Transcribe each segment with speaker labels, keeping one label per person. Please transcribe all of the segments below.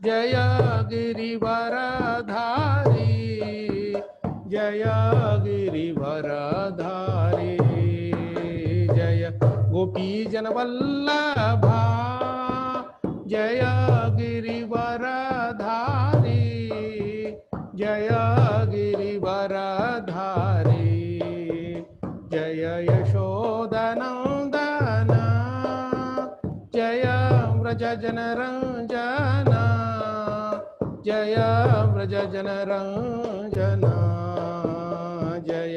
Speaker 1: जय गिरिवरधारी जय गिरिवरधारी जय गोपीजनवल्लभा जय गिरिवरधारी जय गिरिवरधारी जय यशोदनंदन जय व्रजजनरंजन जय व्रजजनरंजन जय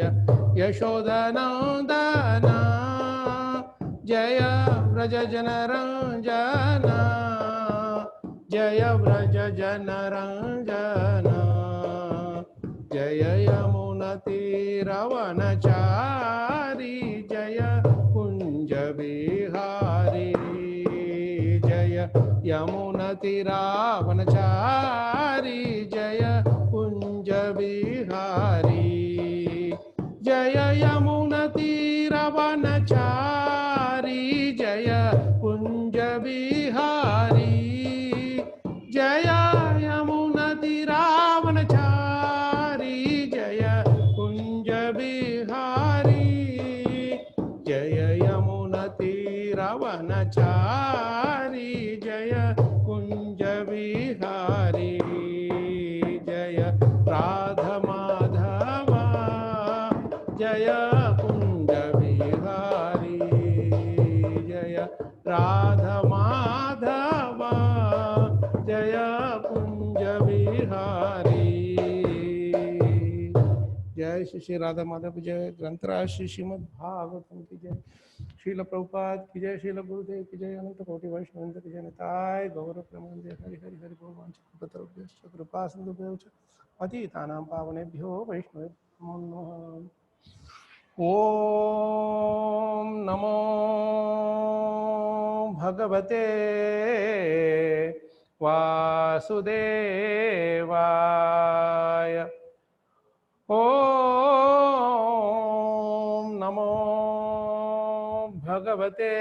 Speaker 1: यशोदनंदन जय व्रजजनरंजन जय व्रजजनरंजन जय यमुनतीरवनचारी जय कुंज विहारी जय यमुनतीरावनचारी जय कुंज विहारी जय यमुनतीरावनचारी जय कुंज विहारी जय यमुनतीरावनचारी जय कुंज विहारी जय यमुनतीरावनचारी जय कुंज विहारी जय राधा माधव जय कुंज विहारी जय राधा माधव जय कुंज विहारी जय श्री राधा माधव जय ग्रंथराज श्री श्रीमद् भागवतम की जय श्रील प्रभुपाद की जय श्रील गुरुदेव की जय अनंत कोटि वैष्णव की जय निताय गौर प्रेमानंदे हरि हरि हरि बोल वांछित कृपा सिंधुभ्यो च पतितानां पावनेभ्यो वैष्णवेभ्यो नमो नमः। ओम नमो भगवते वासुदेवाय ओम नमो भगवते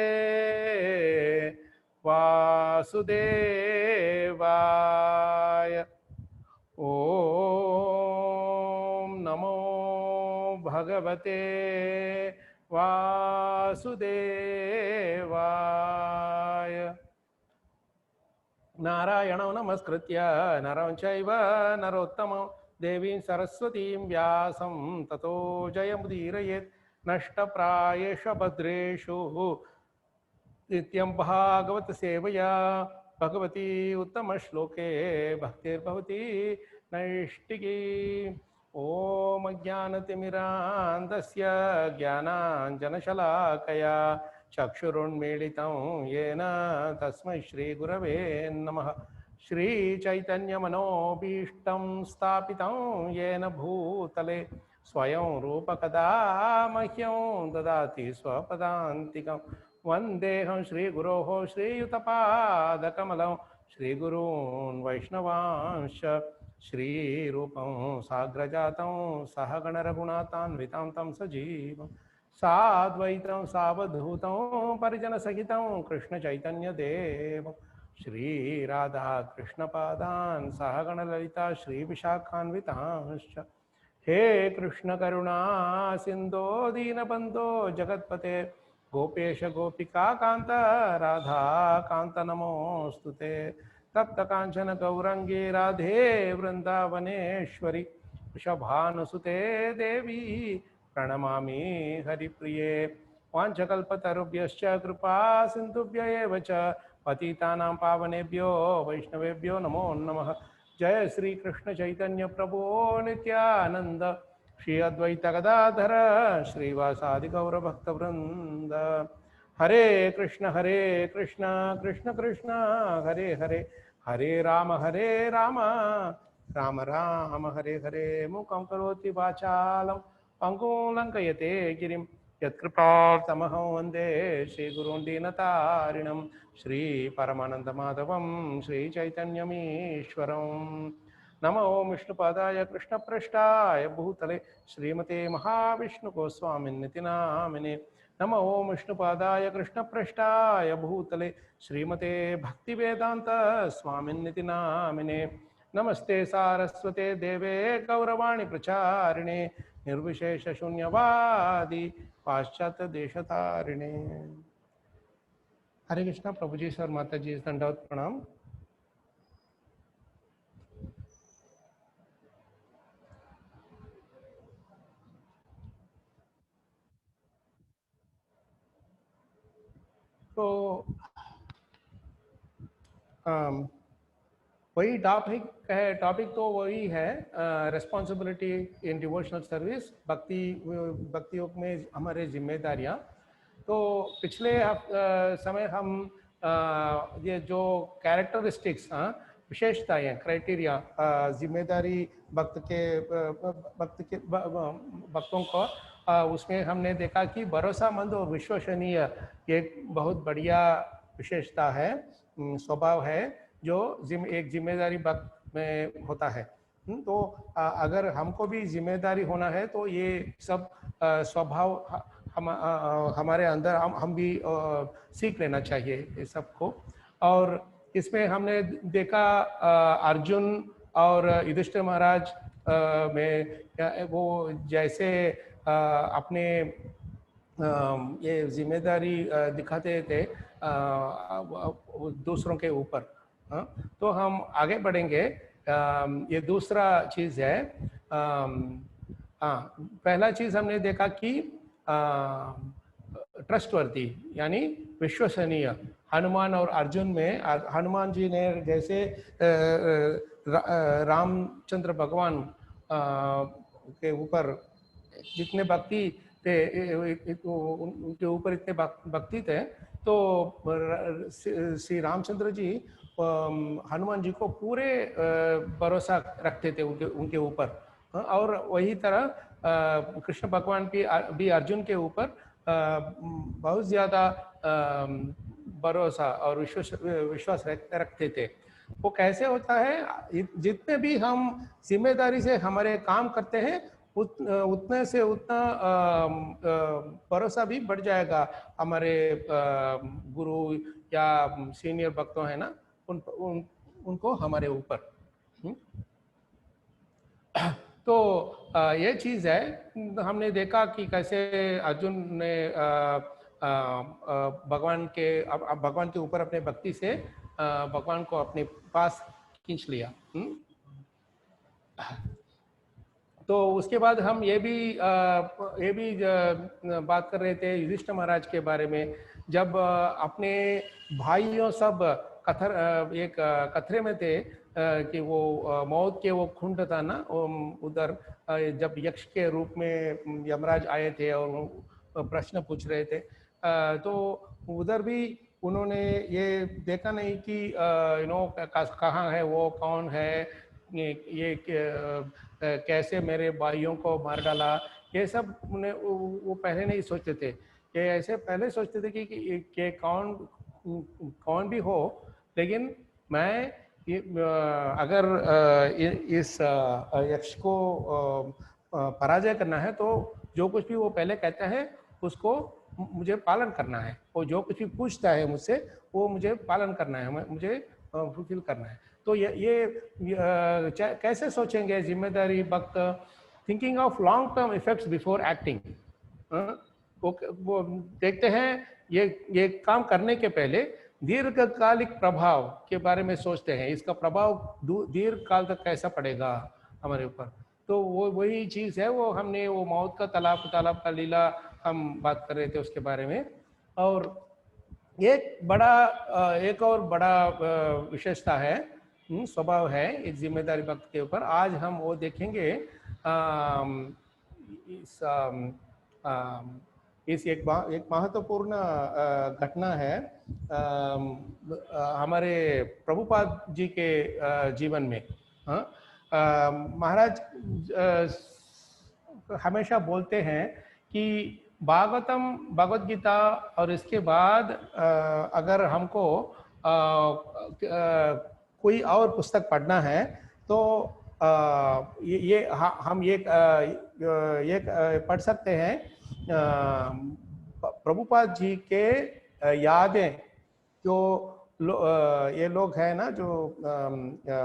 Speaker 1: वासुदेवाय ओम नमो भगवते वासुदेवाय नारायणं नमस्कृत्य नरं चैव नरोत्तमं देवीं सरस्वतीं व्यासं ततो जयमुदीरयेत् नष्टप्रायेषु भद्रेषु नित्यं भागवत सेवया भगवती उत्तमश्लोके भक्तिर्भवति नैष्टिकी ॐ अज्ञानतिमिरान्धस्य ज्ञानाञ्जनशलाकया चक्षुरुन्मीलितं येन तस्मै श्रीगुरवे नमः। श्रीचैतन्यमनोभीष्टं स्थापितं येन भूतले स्वयं रूपकदा मह्यं ददाति स्वपदान्तिकं वन्देऽहं श्रीगुरोः श्रीयुतपादकमलं श्रीगुरून् वैष्णवांश्च श्रीरूपं साग्रजातं सहगणरघुनाथान्वितं तं सजीवं साद्वैतं सावधूतं परिजनसहितं कृष्णचैतन्यदेवं श्रीराधा कृष्णपादान् सहगणललिता श्रीविशाखान्वितांश्च हे कृष्ण करुणा सिंधो दीनबंधो जगत्पते गोपेश गोपिका कांत राधा कांत नमोस्तुते तप्त कांचन गौरंगी राधे वृंदावनेश्वरी वृषभानुसुते देवी प्रणमामि हरिप्रिये वाञ्छकल्पतरुभ्यश्च कृपा सिन्धुभ्य एव च पतितानां पावनेभ्यो वैष्णवेभ्यो नमो नमः। जय श्री कृष्ण चैतन्य प्रभु नित्यानंद श्री अद्वैत गदाधर श्रीवासादि गौर भक्त वृंद हरे कृष्ण कृष्ण कृष्ण हरे हरे हरे राम राम राम हरे हरे मूकं करोति वाचालं पंगुं लंघयते गिरिं यत्कृपातमहं वन्दे श्रीगुरून् दीनतारिणं श्रीपरमानन्दमाधवं श्रीचैतन्यमीश्वरं नमो विष्णुपादाय कृष्णप्रेष्ठाय भूतले श्रीमते महाविष्णुगोस्वामिन्निति नामिने नमः ओम विष्णुपादाय कृष्णप्रेष्ठाय भूतले श्रीमते भक्तिवेदांत स्वामिन्निति नामिने नमस्ते सारस्वते देवे गौरवाणी प्रचारिणे निर्विशेष शून्यवादी पाश्चात्य देशतारिणे। हरे कृष्णा। प्रभु जी सर माता जी दंडवत प्रणाम। तो वही टॉपिक तो वही है, रिस्पॉन्सिबिलिटी इन डिवोशनल सर्विस, भक्ति योग में हमारे जिम्मेदारियां। तो पिछले समय हम ये जो कैरेक्टरिस्टिक्स, विशेषताएं, क्राइटेरिया जिम्मेदारी भक्तों को, उसमें हमने देखा कि भरोसामंद और विश्वसनीय एक बहुत बढ़िया विशेषता है, स्वभाव है जो एक जिम्मेदारी भक्त में होता है। तो अगर हमको भी जिम्मेदारी होना है तो ये सब स्वभाव हमारे अंदर हम भी सीख लेना चाहिए ये सबको। और इसमें हमने देखा अर्जुन और युधिष्ठिर महाराज में वो जैसे अपने ये जिम्मेदारी दिखाते थे दूसरों के ऊपर। तो हम आगे बढ़ेंगे। ये दूसरा चीज़ है। पहला चीज़ हमने देखा कि ट्रस्टवर्दी यानी विश्वसनीय। हनुमान और अर्जुन में हनुमान जी ने जैसे रामचंद्र भगवान के ऊपर जितने भक्ति थे, उनके ऊपर इतने भक्ति थे, तो श्री रामचंद्र जी हनुमान जी को पूरे भरोसा रखते थे उनके ऊपर। और वही तरह कृष्ण भगवान भी अर्जुन के ऊपर बहुत ज़्यादा भरोसा और विश्वास रखते थे। वो कैसे होता है, जितने भी हम जिम्मेदारी से हमारे काम करते हैं उतने से उतना भरोसा भी बढ़ जाएगा हमारे गुरु या सीनियर भक्तों है ना, उनको हमारे ऊपर। तो ये चीज़ है। हमने देखा कि कैसे अर्जुन ने भगवान के ऊपर अपने भक्ति से भगवान को अपने पास खींच लिया। तो उसके बाद हम ये भी बात कर रहे थे युधिष्ठिर महाराज के बारे में। जब अपने भाइयों सब एक कथरे में थे कि वो मौत के वो कुंड था ना, उधर जब यक्ष के रूप में यमराज आए थे और प्रश्न पूछ रहे थे, तो उधर भी उन्होंने ये देखा नहीं कि कहाँ है वो, कौन है ये कैसे मेरे भाइयों को मार डाला, ये सब उन्हें वो पहले नहीं सोचते थे। ये ऐसे पहले सोचते थे कि कौन भी हो, लेकिन मैं अगर इस यक्ष को पराजय करना है तो जो कुछ भी वो पहले कहता है उसको मुझे पालन करना है। वो जो कुछ भी पूछता है मुझसे वो मुझे पालन करना है, मुझे फुलफिल करना है। तो ये कैसे सोचेंगे जिम्मेदारी भक्त, thinking of long term effects before acting. वो देखते हैं ये काम करने के पहले दीर्घकालिक प्रभाव के बारे में सोचते हैं, इसका प्रभाव दीर्घ काल तक कैसा पड़ेगा हमारे ऊपर। तो वो वही चीज़ है, वो हमने वो मौत का तालाब का लीला हम बात कर रहे थे उसके बारे में। और एक और बड़ा विशेषता है, स्वभाव है एक जिम्मेदारी भक्त के ऊपर। आज हम वो देखेंगे। इस एक महत्वपूर्ण घटना है हमारे प्रभुपाद जी के जीवन में। महाराज हमेशा बोलते हैं कि भागवतम, भगवद गीता और इसके बाद अगर हमको कोई और पुस्तक पढ़ना है तो हम ये पढ़ सकते हैं प्रभुपाद जी के यादें जो ये लोग हैं ना, जो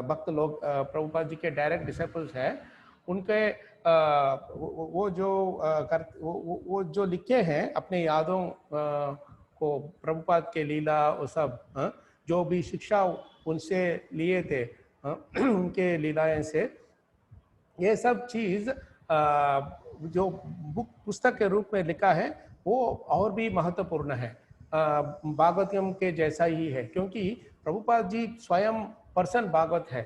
Speaker 1: भक्त लोग प्रभुपाद जी के डायरेक्ट डिसिपल्स हैं, उनके वो जो वो जो लिखे हैं अपने यादों को, प्रभुपाद के लीला वो सब, जो भी शिक्षा उनसे लिए थे, उनके लीलाएं से, ये सब चीज जो बुक पुस्तक के रूप में लिखा है वो और भी महत्वपूर्ण है, भागवतम के जैसा ही है, क्योंकि प्रभुपाद जी स्वयं पर्सन भागवत है,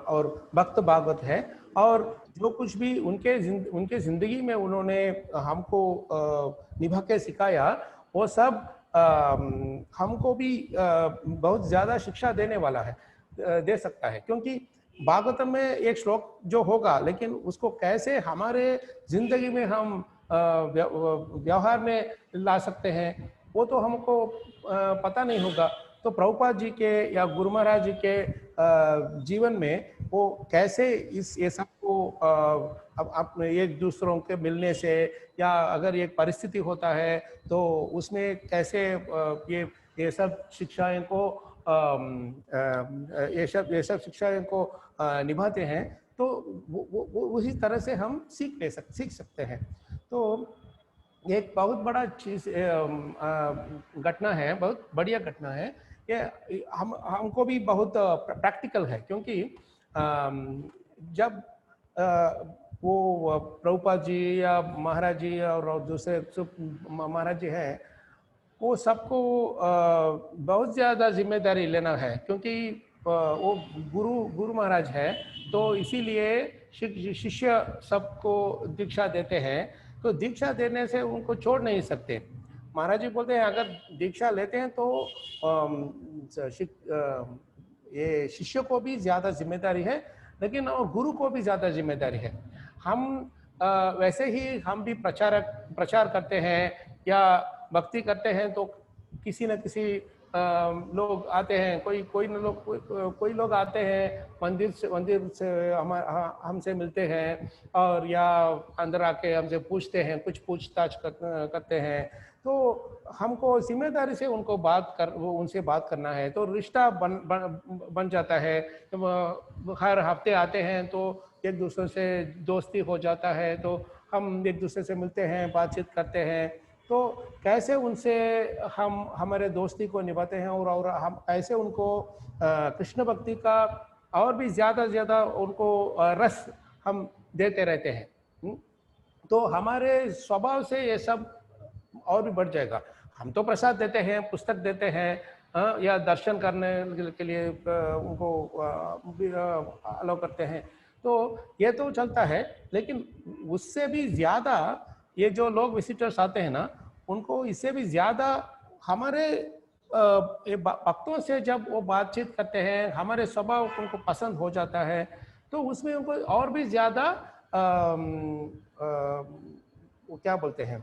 Speaker 1: और भक्त भागवत है, और जो कुछ भी उनके जिंदगी में उन्होंने हमको निभा के सिखाया, वो सब हमको भी बहुत ज्यादा शिक्षा देने वाला है, दे सकता है। क्योंकि भागवतम में एक श्लोक जो होगा, लेकिन उसको कैसे हमारे जिंदगी में हम व्यवहार में ला सकते हैं, वो तो हमको पता नहीं होगा। तो प्रभुपाद जी के या गुरु महाराज जी के जीवन में वो कैसे ये सब को अब एक दूसरों के मिलने से, या अगर एक परिस्थिति होता है तो उसमें कैसे ये सब शिक्षाएं को ये सब शिक्षाएं को निभाते हैं, तो वो उसी तरह से हम सीख सकते हैं। तो एक बहुत बड़ा चीज घटना है, बहुत बढ़िया घटना है, ये हमको भी बहुत प्रैक्टिकल है, क्योंकि जब वो प्रभुपाद जी या महाराज जी और दूसरे महाराज जी हैं, वो सबको बहुत ज़्यादा जिम्मेदारी लेना है, क्योंकि वो गुरु महाराज है, तो इसीलिए शिष्य सबको दीक्षा देते हैं, तो दीक्षा देने से उनको छोड़ नहीं सकते। महाराज जी बोलते हैं अगर दीक्षा लेते हैं तो ये शिष्य को भी ज़्यादा जिम्मेदारी है, लेकिन और गुरु को भी ज़्यादा जिम्मेदारी है। हम वैसे ही हम भी प्रचार करते हैं या भक्ति करते हैं, तो किसी न किसी लोग आते हैं, कोई लोग आते हैं मंदिर से हमसे मिलते हैं, और या अंदर आके हमसे पूछते हैं, कुछ पूछताछ करते हैं, तो हमको जिम्मेदारी से उनसे बात करना है। तो रिश्ता बन जाता है। तो हर हफ्ते आते हैं तो एक दूसरे से दोस्ती हो जाता है, तो हम एक दूसरे से मिलते हैं, बातचीत करते हैं, तो कैसे उनसे हम हमारे दोस्ती को निभाते हैं, और हम कैसे उनको कृष्ण भक्ति का और भी ज़्यादा से ज़्यादा उनको रस हम देते रहते हैं। तो हमारे स्वभाव से ये सब और भी बढ़ जाएगा। हम तो प्रसाद देते हैं, पुस्तक देते हैं, या दर्शन करने के लिए उनको अलाउ करते हैं, तो ये तो चलता है। लेकिन उससे भी ज़्यादा ये जो लोग विजिटर्स आते हैं ना, उनको इससे भी ज़्यादा हमारे भक्तों से जब वो बातचीत करते हैं, हमारे स्वभाव उनको पसंद हो जाता है, तो उसमें उनको और भी ज़्यादा वो क्या बोलते हैं,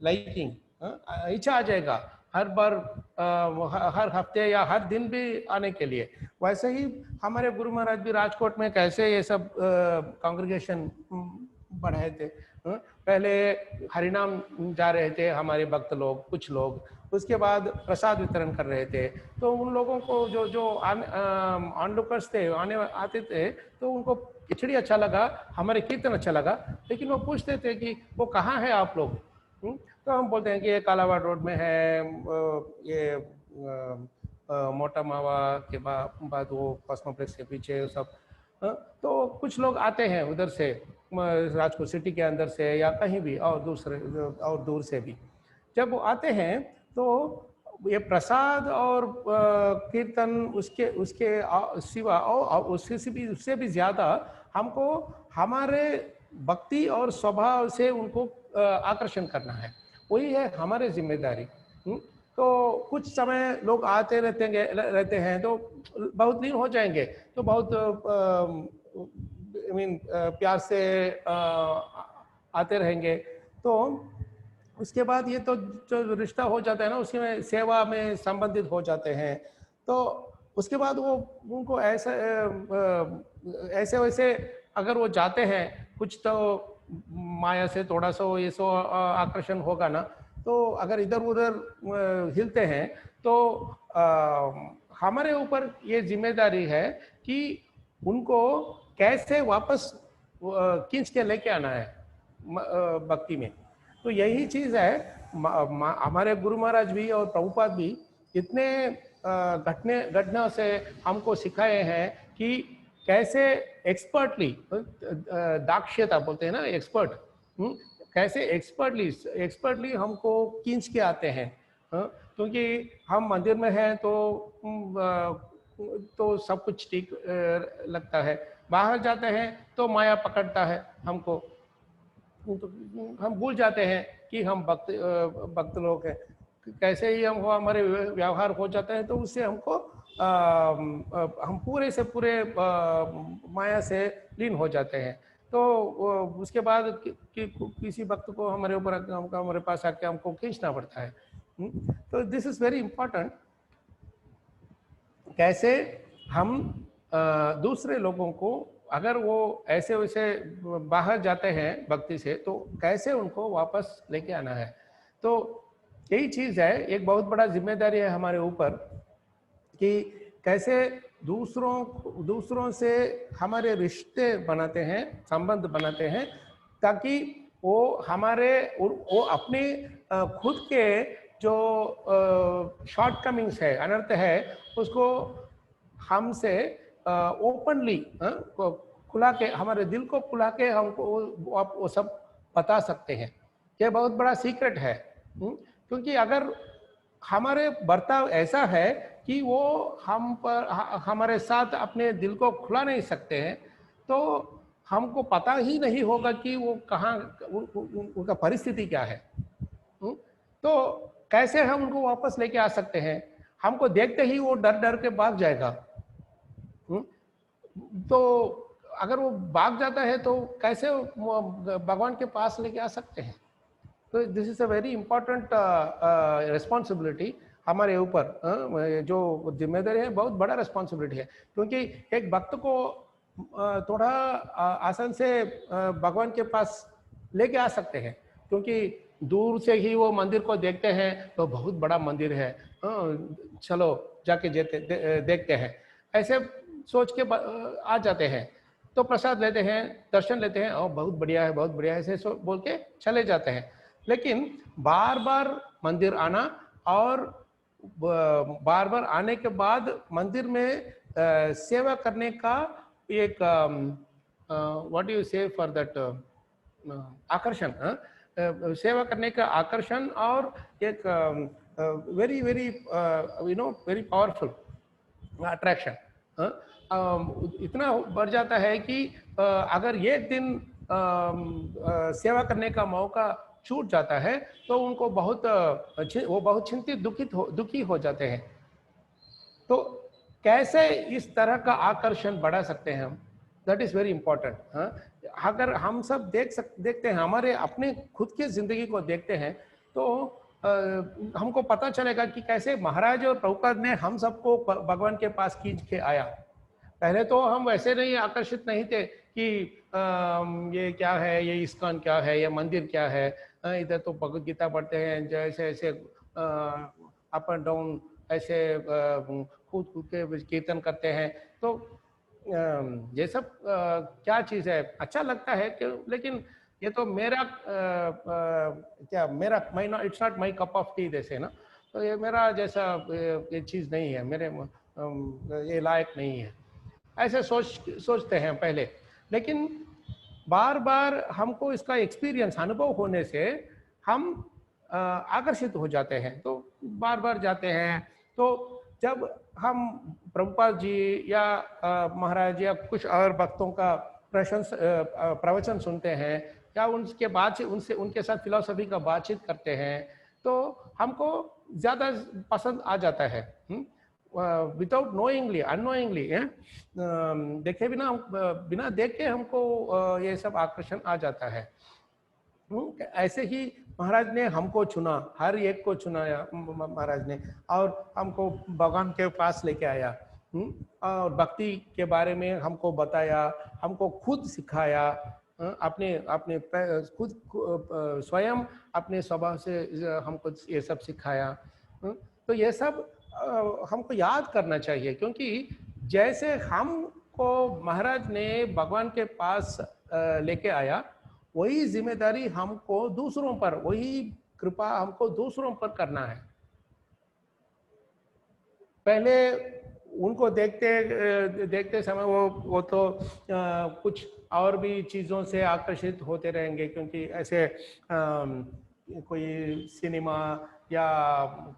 Speaker 1: लाइकिंग, इच्छा आ जाएगा हर बार, हर हफ्ते या हर दिन भी आने के लिए। वैसे ही हमारे गुरु महाराज भी राजकोट में कैसे ये सब कांग्रेगेशन बढ़ाए थे। पहले हरिनाम जा रहे थे हमारे भक्त लोग, कुछ लोग, उसके बाद प्रसाद वितरण कर रहे थे, तो उन लोगों को जो ऑनलुकर्स थे, आते थे, तो उनको खिचड़ी अच्छा लगा, हमारे कीर्तन अच्छा लगा, लेकिन वो पूछते थे कि वो कहाँ है आप लोग। तो हम बोलते हैं कि ये कालावाड़ रोड में है, ये मोटा मावा के बाद वो कॉस्मोप्लेक्स के पीछे सब। तो कुछ लोग आते हैं उधर से, राजकोट सिटी के अंदर से या कहीं भी, और दूर से भी। जब वो आते हैं तो ये प्रसाद और कीर्तन उसके सिवा और उससे भी ज़्यादा हमको हमारे भक्ति और स्वभाव से उनको आकर्षण करना है, वही है हमारे जिम्मेदारी। तो कुछ समय लोग आते रहते हैं, तो बहुत दिन हो जाएंगे, तो बहुत प्यार से आते रहेंगे। तो उसके बाद ये तो जो रिश्ता हो जाता है ना, उसमें सेवा में संबंधित हो जाते हैं, तो उसके बाद वो उनको ऐसे वैसे अगर वो जाते हैं, कुछ तो माया से थोड़ा सा ये सो आकर्षण होगा ना, तो अगर इधर उधर हिलते हैं तो हमारे ऊपर ये जिम्मेदारी है कि उनको कैसे वापस खींच के लेके आना है भक्ति में। तो यही चीज है, हमारे गुरु महाराज भी और प्रभुपाद भी इतने घटना से हमको सिखाए हैं कि कैसे एक्सपर्टली, दाक्षता बोलते हैं ना, एक्सपर्ट, कैसे एक्सपर्टली हमको खींच के आते हैं। क्योंकि हम मंदिर में हैं तो सब कुछ ठीक लगता है, बाहर जाते हैं तो माया पकड़ता है हमको, तो हम भूल जाते हैं कि हम भक्त लोग हैं। कैसे ही हमको हमारे व्यवहार हो जाता है तो उससे हमको हम पूरे से पूरे माया से लीन हो जाते हैं। तो उसके बाद किसी भक्त को हमारे ऊपर हमारे पास आके हमको खींचना पड़ता है। तो दिस इज वेरी इंपॉर्टेंट, कैसे हम दूसरे लोगों को, अगर वो ऐसे वैसे बाहर जाते हैं भक्ति से, तो कैसे उनको वापस लेके आना है। तो यही चीज है, एक बहुत बड़ा जिम्मेदारी है हमारे ऊपर कि कैसे दूसरों से हमारे रिश्ते बनाते हैं, संबंध बनाते हैं, ताकि वो अपने खुद के जो शॉर्टकमिंग्स है, अनर्थ है, उसको हमसे ओपनली खुला के, हमारे दिल को खुला के हमको वो सब बता सकते हैं। ये बहुत बड़ा सीक्रेट है। क्योंकि अगर हमारे बर्ताव ऐसा है कि वो हमारे साथ अपने दिल को खुला नहीं सकते हैं, तो हमको पता ही नहीं होगा कि वो कहाँ, उनका परिस्थिति क्या है। तो कैसे हम उनको वापस लेके आ सकते हैं? हमको देखते ही वो डर डर के भाग जाएगा। तो अगर वो भाग जाता है तो कैसे भगवान के पास लेके आ सकते हैं? तो this is a very important responsibility हमारे ऊपर, जो जिम्मेदारी है, बहुत बड़ा रिस्पॉन्सिबिलिटी है। क्योंकि एक भक्त को थोड़ा आसान से भगवान के पास लेके आ सकते हैं, क्योंकि दूर से ही वो मंदिर को देखते हैं तो बहुत बड़ा मंदिर है, चलो जाके देखते हैं, ऐसे सोच के आ जाते हैं। तो प्रसाद लेते हैं, दर्शन लेते हैं, और बहुत बढ़िया है, बहुत बढ़िया है, ऐसे बोल के चले जाते हैं। लेकिन बार बार मंदिर आना और बार बार आने के बाद मंदिर में सेवा करने का एक व्हाट यू से फॉर दैट आकर्षण, सेवा करने का आकर्षण, और एक very very very powerful attraction इतना बढ़ जाता है कि अगर एक दिन सेवा करने का मौका छूट जाता है तो उनको वो बहुत चिंतित दुखी हो जाते हैं। तो कैसे इस तरह का आकर्षण बढ़ा सकते हैं हम, दैट इज वेरी इंपॉर्टेंट। अगर हम सब देखते हैं, हमारे अपने खुद की जिंदगी को देखते हैं, तो हमको पता चलेगा कि कैसे महाराज और प्रभुपाद ने हम सबको भगवान के पास खींच के आया। पहले तो हम वैसे नहीं, आकर्षित नहीं थे कि ये क्या है, ये इस्कॉन क्या है, ये मंदिर क्या है, इधर तो भगवत गीता पढ़ते हैं, जैसे ऐसे अप एंड डाउन ऐसे कूद के कीर्तन करते हैं। तो ये सब क्या चीज़ है, अच्छा लगता है कि, लेकिन ये तो मेरा क्या मेरा it's not my cup of T जैसे ना, तो ये मेरा जैसा ये चीज़ नहीं है, मेरे ये लायक नहीं है, ऐसे सोचते हैं पहले। लेकिन बार बार हमको इसका एक्सपीरियंस, अनुभव होने से हम आकर्षित हो जाते हैं, तो बार बार जाते हैं। तो जब हम प्रभुपाद जी या महाराज या कुछ और भक्तों का प्रवचन सुनते हैं, या उनके साथ फिलॉसफी का बातचीत करते हैं, तो हमको ज़्यादा पसंद आ जाता है। विदाउट नोइंगली, अननोइंगली, देखे बिना देख के हमको ये सब आकर्षण आ जाता है। ऐसे ही महाराज ने हमको चुना, हर एक को चुनाया महाराज ने, और हमको भगवान के पास लेके आया, और भक्ति के बारे में हमको बताया, हमको खुद सिखाया, अपने अपने खुद स्वयं अपने स्वभाव से हमको ये सब सिखाया। तो ये सब हमको याद करना चाहिए, क्योंकि जैसे हमको महाराज ने भगवान के पास लेके आया, वही जिम्मेदारी हमको दूसरों पर, वही कृपा हमको दूसरों पर करना है। पहले उनको देखते देखते समय वो तो कुछ और भी चीज़ों से आकर्षित होते रहेंगे, क्योंकि ऐसे कोई सिनेमा या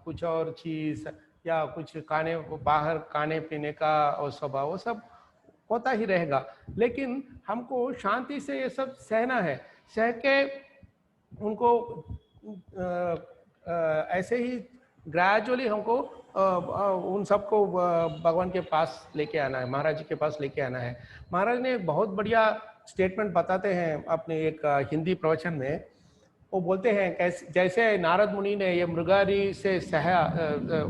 Speaker 1: कुछ और चीज़ या कुछ खाने बाहर खाने पीने का और स्वभाव, वो सब होता ही रहेगा। लेकिन हमको शांति से ये सब सहना है, सह के उनको ऐसे ही ग्रेजुअली हमको उन सबको भगवान के पास लेके आना है, महाराज जी के पास लेके आना है। महाराज ने बहुत बढ़िया स्टेटमेंट बताते हैं अपने एक हिंदी प्रवचन में। वो बोलते हैं कैसे, जैसे नारद मुनि ने ये मृगारी से सहा,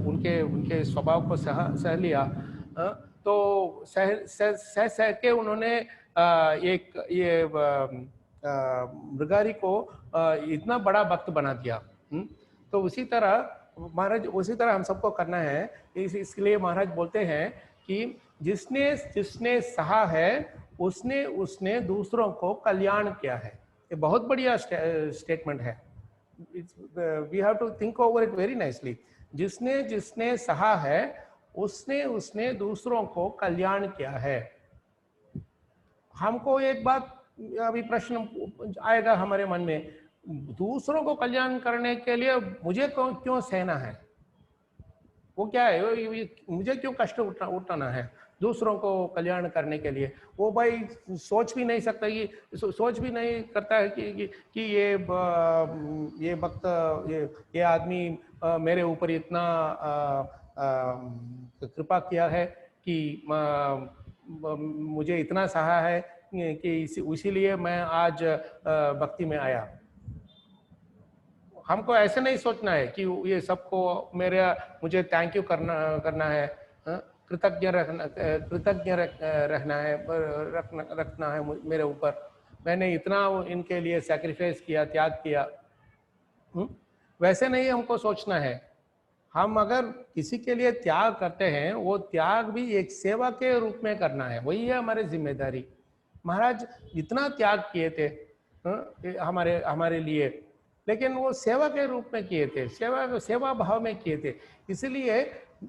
Speaker 1: उनके उनके स्वभाव को सह लिया, तो सह सह के उन्होंने एक ये मृगारी को इतना बड़ा भक्त बना दिया। तो उसी तरह महाराज, उसी तरह हम सबको करना है। इसलिए महाराज बोलते हैं कि जिसने जिसने सहा है उसने उसने दूसरों को कल्याण किया है। ये बहुत बढ़िया स्टेटमेंट है। We have to think over it very nicely. जिसने जिसने सहा है उसने उसने दूसरों को कल्याण किया है। हमको एक बात अभी प्रश्न आएगा हमारे मन में, दूसरों को कल्याण करने के लिए मुझे क्यों सहना है? वो क्या है, मुझे क्यों कष्ट उठाना है दूसरों को कल्याण करने के लिए? वो भाई सोच भी नहीं सकता, ये सोच भी नहीं करता है कि ये वक्त ये आदमी मेरे ऊपर इतना कृपा किया है कि मुझे इतना सहा है कि इसीलिए मैं आज भक्ति में आया। हमको ऐसे नहीं सोचना है कि ये सबको मुझे थैंक यू करना है, कृतज्ञ रखना है मेरे ऊपर, मैंने इतना इनके लिए सैक्रिफाइस किया, त्याग किया। वैसे नहीं हमको सोचना है। हम अगर किसी के लिए त्याग करते हैं, वो त्याग भी एक सेवा के रूप में करना है, वही है हमारी जिम्मेदारी। महाराज इतना त्याग किए थे हमारे लिए, लेकिन वो सेवा के रूप में किए थे, सेवा भाव में किए थे। इसलिए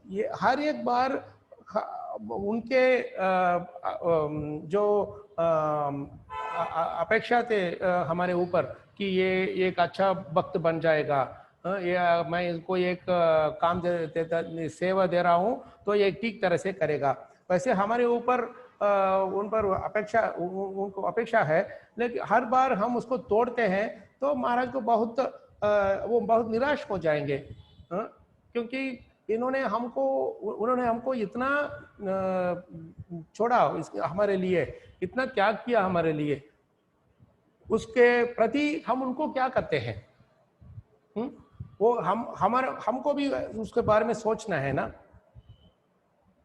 Speaker 1: ये हर एक बार उनके जो अपेक्षा थे हमारे ऊपर कि ये एक अच्छा भक्त बन जाएगा, या मैं इसको एक काम सेवा दे रहा हूँ तो ये ठीक तरह से करेगा, वैसे हमारे ऊपर उन पर उनको अपेक्षा है। लेकिन हर बार हम उसको तोड़ते हैं तो महाराज को वो बहुत निराश हो जाएंगे, क्योंकि उन्होंने हमको इतना छोड़ा हमारे लिए, इतना त्याग किया हमारे लिए, उसके प्रति हम उनको क्या करते हैं? वो हमको भी उसके बारे में सोचना है ना।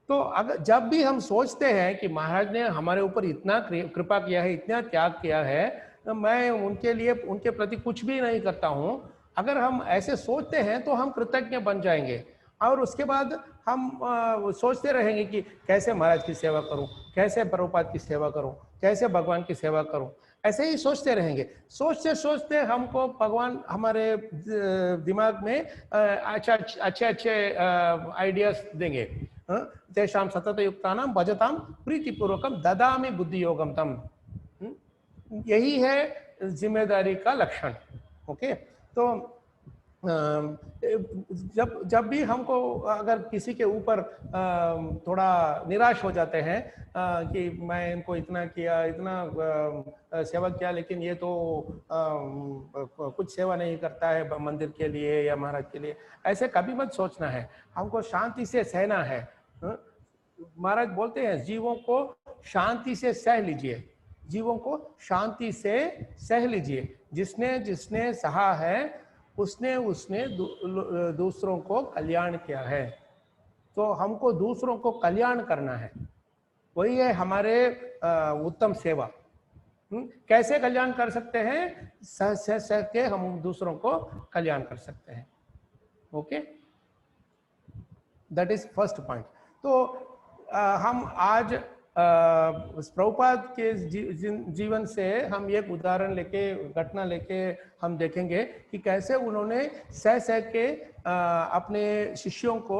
Speaker 1: तो अगर जब भी हम सोचते हैं कि महाराज ने हमारे ऊपर इतना कृपा किया है, इतना त्याग किया है, तो मैं उनके लिए उनके प्रति कुछ भी नहीं करता हूँ, अगर हम ऐसे सोचते हैं तो हम कृतज्ञ बन जाएंगे। और उसके बाद हम सोचते रहेंगे कि कैसे महाराज की सेवा करूं, कैसे प्रभुपाद की सेवा करूं, कैसे भगवान की सेवा करूं। ऐसे ही सोचते रहेंगे। सोचते सोचते हमको भगवान हमारे दिमाग में अच्छे आइडियाज देंगे। तेषां सततयुक्तानां भजतां प्रीतिपूर्वकं ददामि बुद्धियोगं तम। यही है जिम्मेदारी का लक्षण। ओके, तो जब भी हमको अगर किसी के ऊपर थोड़ा निराश हो जाते हैं कि मैं इनको इतना किया, इतना सेवा किया, लेकिन ये तो कुछ सेवा नहीं करता है मंदिर के लिए या महाराज के लिए, ऐसे कभी मत सोचना है। हमको शांति से सहना है। महाराज बोलते हैं जीवों को शांति से सह लीजिए, जीवों को शांति से सह लीजिए। जिसने जिसने सहा है उसने उसने दूसरों को कल्याण किया है। तो हमको दूसरों को कल्याण करना है, वही है हमारे उत्तम सेवा। कैसे कल्याण कर सकते हैं? सह सह सह के हम दूसरों को कल्याण कर सकते हैं। Okay, that is first point. तो हम आज प्रभुपाद के जीवन से हम एक उदाहरण लेके, घटना लेके हम देखेंगे कि कैसे उन्होंने सह सह के अपने शिष्यों को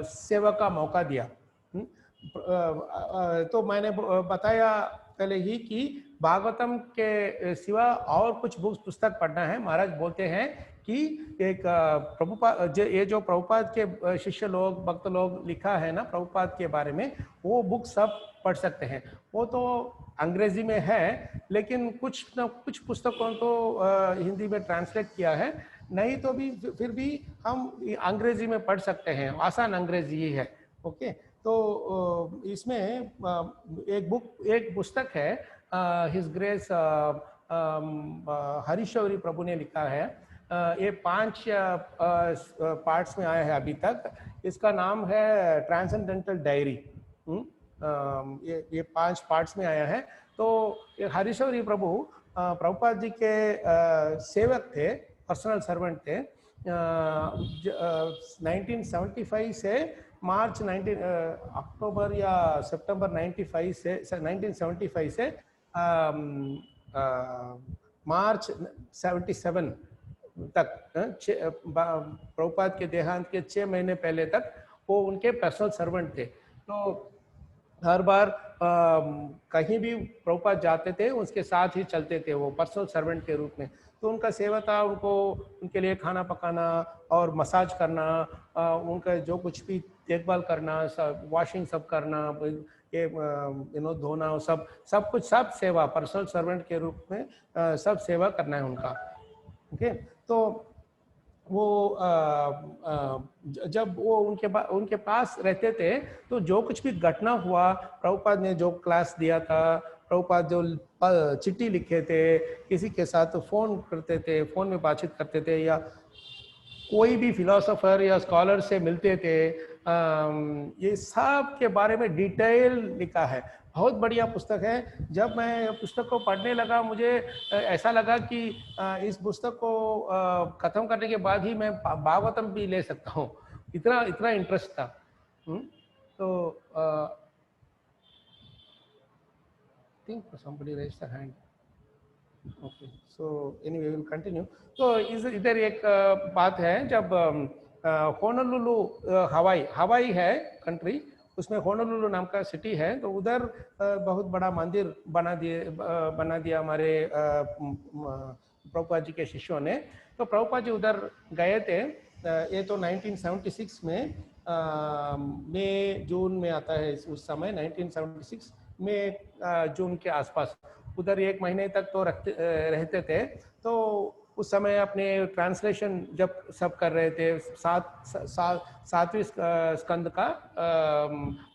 Speaker 1: सेवा का मौका दिया। तो मैंने बताया पहले ही कि भागवतम के सिवा और कुछ पुस्तक पढ़ना है। महाराज बोलते हैं कि एक प्रभुपाद, ये जो प्रभुपाद के शिष्य लोग, भक्त लोग लिखा है ना प्रभुपाद के बारे में, वो बुक सब पढ़ सकते हैं। वो तो अंग्रेजी में है, लेकिन कुछ न कुछ पुस्तकों तो हिंदी में ट्रांसलेट किया है, नहीं तो भी फिर भी हम अंग्रेजी में पढ़ सकते हैं, आसान अंग्रेजी ही है। ओके, तो इसमें एक पुस्तक है, हिज ग्रेस हरीशौरी प्रभु ने लिखा है। ये 5 पार्ट्स में आया है अभी तक। इसका नाम है ट्रांसेंडेंटल डायरी। ये 5 पार्ट्स में आया है। तो हरीशौरी प्रभु प्रभुपाद जी के सेवक थे, पर्सनल सर्वेंट थे। 1975 से मार्च 19 अक्टूबर या सितंबर 95 से 1975 से मार्च 77 तक, प्रभुपाद के देहांत के 6 महीने पहले तक वो उनके पर्सनल सर्वेंट थे। तो हर बार कहीं भी प्रभुपाद जाते थे उसके साथ ही चलते थे, वो पर्सनल सर्वेंट के रूप में। तो उनका सेवा था उनको, उनके लिए खाना पकाना और मसाज करना, उनका जो कुछ भी देखभाल करना, सब वॉशिंग सब करना, ये धोना, सब कुछ, सब सेवा पर्सनल सर्वेंट के रूप में सब सेवा करना है उनका। ओके, तो वो जब वो उनके पास रहते थे तो जो कुछ भी घटना हुआ, प्रभुपाद ने जो क्लास दिया था, प्रभुपाद जो चिट्ठी लिखे थे, किसी के साथ फोन करते थे, फोन में बातचीत करते थे, या कोई भी फिलोसोफर या स्कॉलर से मिलते थे, ये सब के बारे में डिटेल लिखा है। बहुत बढ़िया पुस्तक है। जब मैं पुस्तक को पढ़ने लगा, मुझे ऐसा लगा कि इस पुस्तक को खत्म करने के बाद ही मैं भागवतम भी ले सकता हूँ, इतना इंटरेस्ट था। तो think somebody raised their hand. Okay, so anyway we will continue. तो इधर एक बात है, जब होनोलुलु हवाई है कंट्री, उसमें होनोलुलु नाम का सिटी है, तो उधर बहुत बड़ा मंदिर बना दिया हमारे प्रभुपाद जी के शिष्यों ने। तो प्रभुपाद जी उधर गए थे। ये तो 1976 में मई जून में आता है, उस समय 1976 में जून के आसपास उधर 1 महीने तक तो रहते थे। तो उस समय अपने ट्रांसलेशन जब सब कर रहे थे, 7वें स्कंद का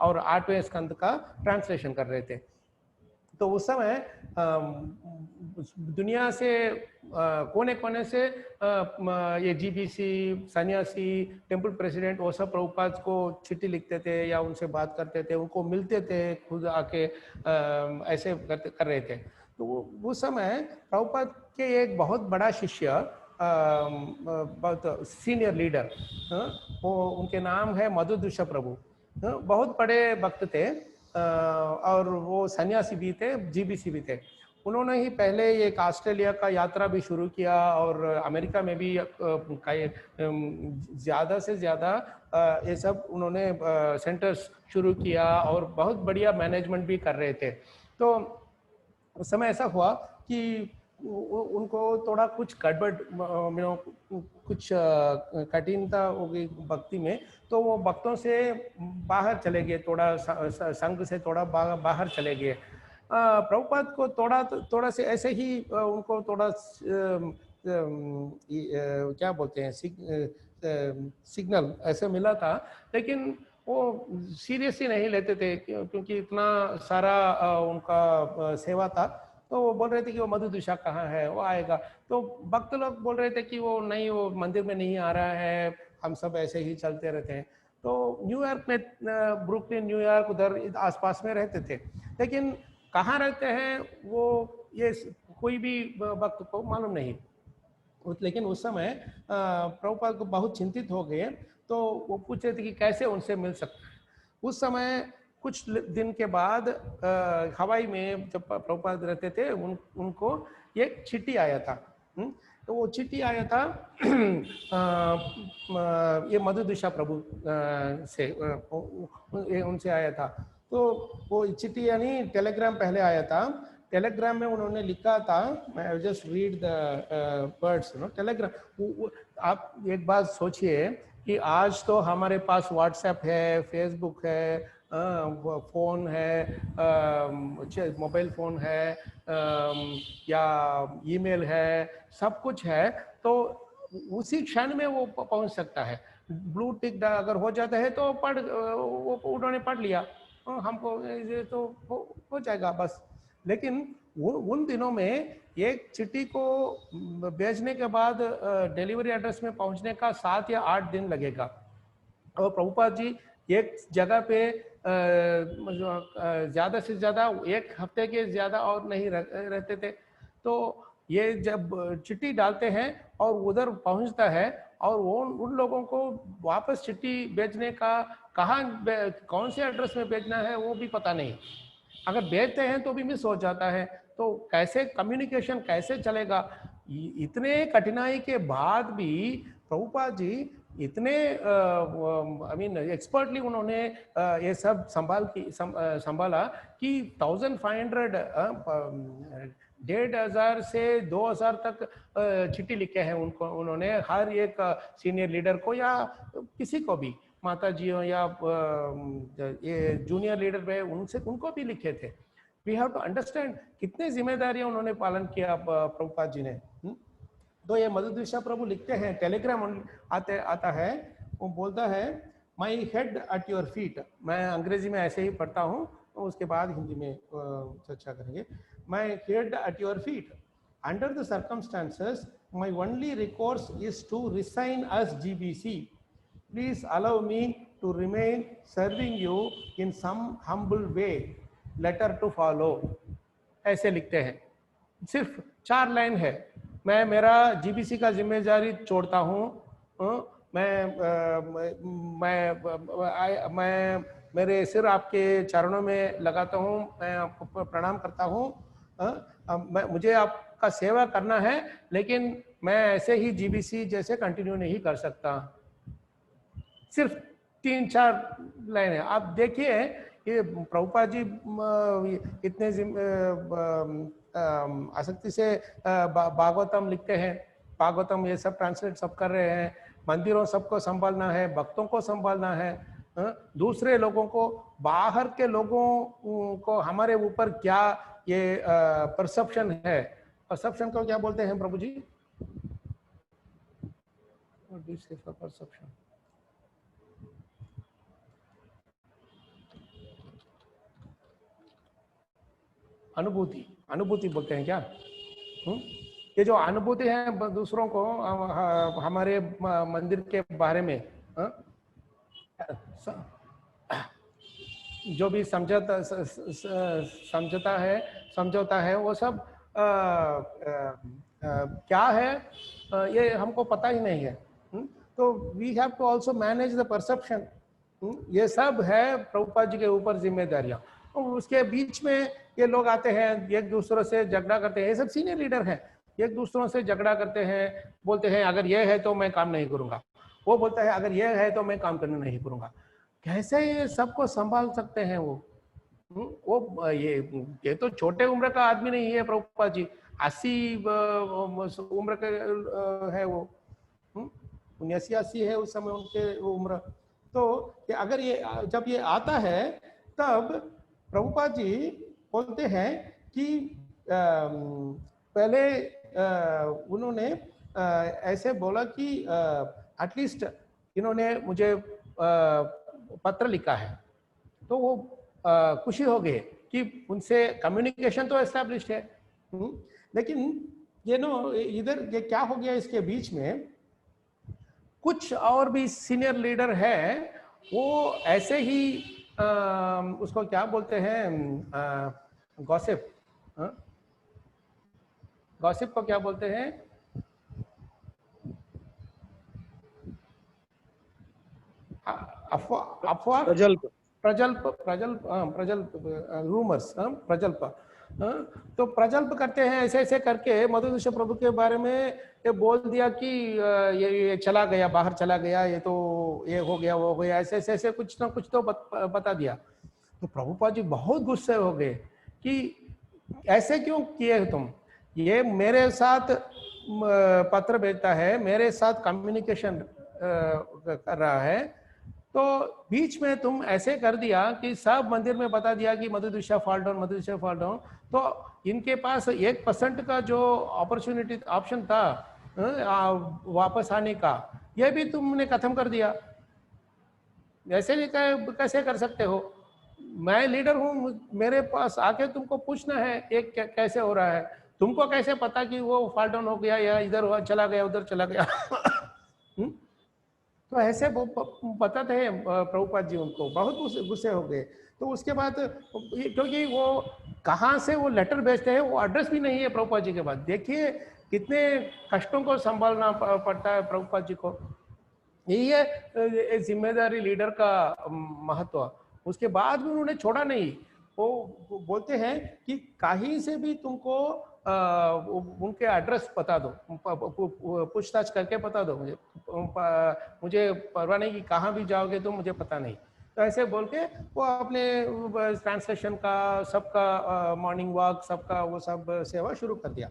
Speaker 1: और 8वें स्कंद का ट्रांसलेशन कर रहे थे। तो उस समय दुनिया से कोने कोने से ये जीबीसी, सन्यासी, टेम्पल प्रेसिडेंट, वो सब प्रभुपाद को चिट्ठी लिखते थे या उनसे बात करते थे, उनको मिलते थे, खुद आके ऐसे कर रहे थे। तो उस समय प्रभुपाद के एक बहुत बड़ा शिष्य, बहुत सीनियर लीडर, वो उनके नाम है मधुदूष प्रभु, बहुत बड़े भक्त थे और वो सन्यासी भी थे, जीबीसी भी थे। उन्होंने ही पहले एक ऑस्ट्रेलिया का यात्रा भी शुरू किया और अमेरिका में भी ज़्यादा से ज़्यादा ये सब उन्होंने सेंटर्स शुरू किया और बहुत बढ़िया मैनेजमेंट भी कर रहे थे। तो उस समय ऐसा हुआ कि उनको थोड़ा कुछ गड़बड़, कुछ कठिनता हो गई भक्ति में, तो वो भक्तों से बाहर चले गए, थोड़ा संघ से थोड़ा बाहर चले गए। प्रभुपाद को थोड़ा से ऐसे ही उनको थोड़ा क्या बोलते हैं, सिग्नल ऐसे मिला था, लेकिन वो सीरियसली नहीं लेते थे क्योंकि इतना सारा उनका सेवा था। तो वो बोल रहे थे कि वो मधुदूषा कहाँ है, वो आएगा। तो भक्त लोग बोल रहे थे कि वो नहीं, वो मंदिर में नहीं आ रहा है, हम सब ऐसे ही चलते रहते हैं। तो न्यूयॉर्क में, ब्रुकलिन न्यूयॉर्क उधर आसपास में रहते थे। लेकिन कहाँ रहते हैं वो ये कोई भी भक्त को मालूम नहीं। लेकिन उस समय प्रभुपाद को बहुत चिंतित हो गए, तो वो पूछ रहे थे कि कैसे उनसे मिल सकता है। उस समय कुछ दिन के बाद हवाई में जब प्रभुपाद रहते थे, उनको एक चिट्ठी आया था। तो वो चिट्ठी आया था ये मधुदिशा प्रभु से उनसे आया था। तो वो चिट्ठी यानी टेलीग्राम पहले आया था। टेलीग्राम में उन्होंने लिखा था, मैं just read the words, Telegram. आप एक बात सोचिए कि आज तो हमारे पास व्हाट्सएप है, फेसबुक है, फोन है, मोबाइल फोन है, या ईमेल है, सब कुछ है। तो उसी क्षण में वो पहुंच सकता है। ब्लू टिक अगर हो जाता है तो वो उन्होंने पढ़ लिया, हमको ये तो हो जाएगा बस। लेकिन उन दिनों में एक चिट्ठी को भेजने के बाद डिलीवरी एड्रेस में पहुंचने का 7 या 8 दिन लगेगा। और प्रभुपाद जी एक जगह पे ज्यादा से ज्यादा 1 हफ्ते के ज्यादा और नहीं रहते थे। तो ये जब चिट्ठी डालते हैं और उधर पहुंचता है, और वो उन लोगों को वापस चिट्ठी भेजने का कहाँ कौन से एड्रेस में भेजना है वो भी पता नहीं। अगर भेजते हैं तो भी मिस हो जाता है। तो कैसे कम्युनिकेशन कैसे चलेगा? इतने कठिनाई के बाद भी प्रभुपाद जी इतने आई मीन एक्सपर्टली उन्होंने ये सब संभाला कि 1500 1,500 से 2,000 तक चिट्ठी लिखे हैं उन्होंने हर एक सीनियर लीडर को या किसी को भी, माता जी हो या ये जूनियर लीडर है उनको भी लिखे थे। वी हैव टू अंडरस्टैंड कितने जिम्मेदारियां उन्होंने पालन किया प्रभुपाद जी ने। तो ये मधुदिशा प्रभु लिखते हैं, टेलीग्राम आता है, वो बोलता है माई हेड एट योर फीट। मैं अंग्रेजी में ऐसे ही पढ़ता हूँ, उसके बाद हिंदी में चर्चा करेंगे। My head at your feet, under the circumstances my only recourse is to resign as GBC। Please allow me to remain serving you in some humble way, letter to follow. ऐसे लिखते हैं, सिर्फ 4 लाइन है। मैं मेरा GBC का जिम्मेदारी छोड़ता हूँ, मैं मेरे सिर आपके चरणों में लगाता हूँ, मैं आपको प्रणाम करता हूँ। मुझे आपका सेवा करना है, लेकिन मैं ऐसे ही GBC जैसे कंटिन्यू नहीं कर सकता। सिर्फ 3-4 लाइन है। आप देखिए ये प्रभुपाद जी इतने आसक्ति से भागवतम लिखते हैं, भागवतम ये सब ट्रांसलेट सब कर रहे हैं, मंदिरों सबको संभालना है, भक्तों को संभालना है, दूसरे लोगों को, बाहर के लोगों को हमारे ऊपर क्या ये परसेप्शन है। परसेप्शन को क्या बोलते हैं प्रभु जी? परसेप्शन, अनुभूति, अनुभूति बोलते हैं क्या? ये जो अनुभूति है दूसरों को हमारे मंदिर के बारे में, जो भी समझौता है वो सब क्या है ये हमको पता ही नहीं है। तो we have to also manage the perception. ये सब है प्रभुपाद जी के ऊपर जिम्मेदारियां। उसके बीच में ये लोग आते हैं, एक दूसरे से झगड़ा करते हैं। ये सब सीनियर लीडर हैं, एक दूसरों से झगड़ा करते हैं, बोलते हैं अगर ये है तो मैं काम नहीं करूंगा, वो बोलता है अगर ये है तो मैं काम करना नहीं करूंगा। कैसे ये सबको संभाल सकते हैं वो ये तो छोटे उम्र का आदमी नहीं है प्रभुपाद जी, 80 उम्र के है वो, 79-80 है उस समय उनके उम्र। तो अगर ये जब ये आता है तब प्रभुपाद जी बोलते हैं कि पहले उन्होंने ऐसे बोला कि एटलीस्ट इन्होंने मुझे पत्र लिखा है, तो वो खुशी हो गई कि उनसे कम्युनिकेशन तो एस्टैब्लिश्ड है। लेकिन इधर ये क्या हो गया, इसके बीच में कुछ और भी सीनियर लीडर है, वो ऐसे ही उसको क्या बोलते हैं, गॉसिप, गॉसिप को क्या बोलते हैं? अफवाह, अफवाह,
Speaker 2: प्रजल्प,
Speaker 1: प्रजल्प, प्रजल्प, प्रजल्प, रूमर्स, प्रजल्प। तो प्रजल्प करते हैं, ऐसे ऐसे करके मधुसूदन प्रभु के बारे में ये बोल दिया कि ये चला गया, बाहर चला गया, ये तो ये हो गया, वो हो गया, ऐसे ऐसे ऐसे कुछ ना कुछ तो बता दिया। तो प्रभुपाद जी बहुत गुस्से हो गए कि ऐसे क्यों किए तुम? ये मेरे साथ पत्र भेजता है, मेरे साथ कम्युनिकेशन कर रहा है, तो बीच में तुम ऐसे कर दिया कि सब मंदिर में बता दिया कि मधुदुषा फॉल डाउन, मधुदुषा फॉल डाउन। तो इनके पास 1% का जो अपॉर्चुनिटी ऑप्शन था वापस आने का, ये भी तुमने खत्म कर दिया। ऐसे भी कैसे कर सकते हो? मैं लीडर हूँ, मेरे पास आके तुमको पूछना है एक कैसे हो रहा है। तुमको कैसे पता कि वो फॉल डाउन हो गया या इधर चला गया, उधर चला गया? तो ऐसे बताते हैं प्रभुपाद जी, उनको बहुत गुस्से हो गए। तो उसके बाद क्योंकि वो कहाँ से वो लेटर भेजते हैं, वो एड्रेस भी नहीं है प्रभुपाद जी के पास। देखिए कितने कष्टों को संभालना पड़ता है प्रभुपाद जी को। यही है जिम्मेदारी लीडर का महत्व। उसके बाद भी उन्होंने छोड़ा नहीं। वो बोलते हैं कि कहीं से भी तुमको उनके एड्रेस बता दो, पूछताछ करके बता दो मुझे परवाह नहीं कि कहाँ भी जाओगे तो मुझे पता नहीं। तो ऐसे बोल के वो अपने ट्रांसलेशन का, सबका मॉर्निंग वॉक, सबका वो सब सेवा शुरू कर दिया।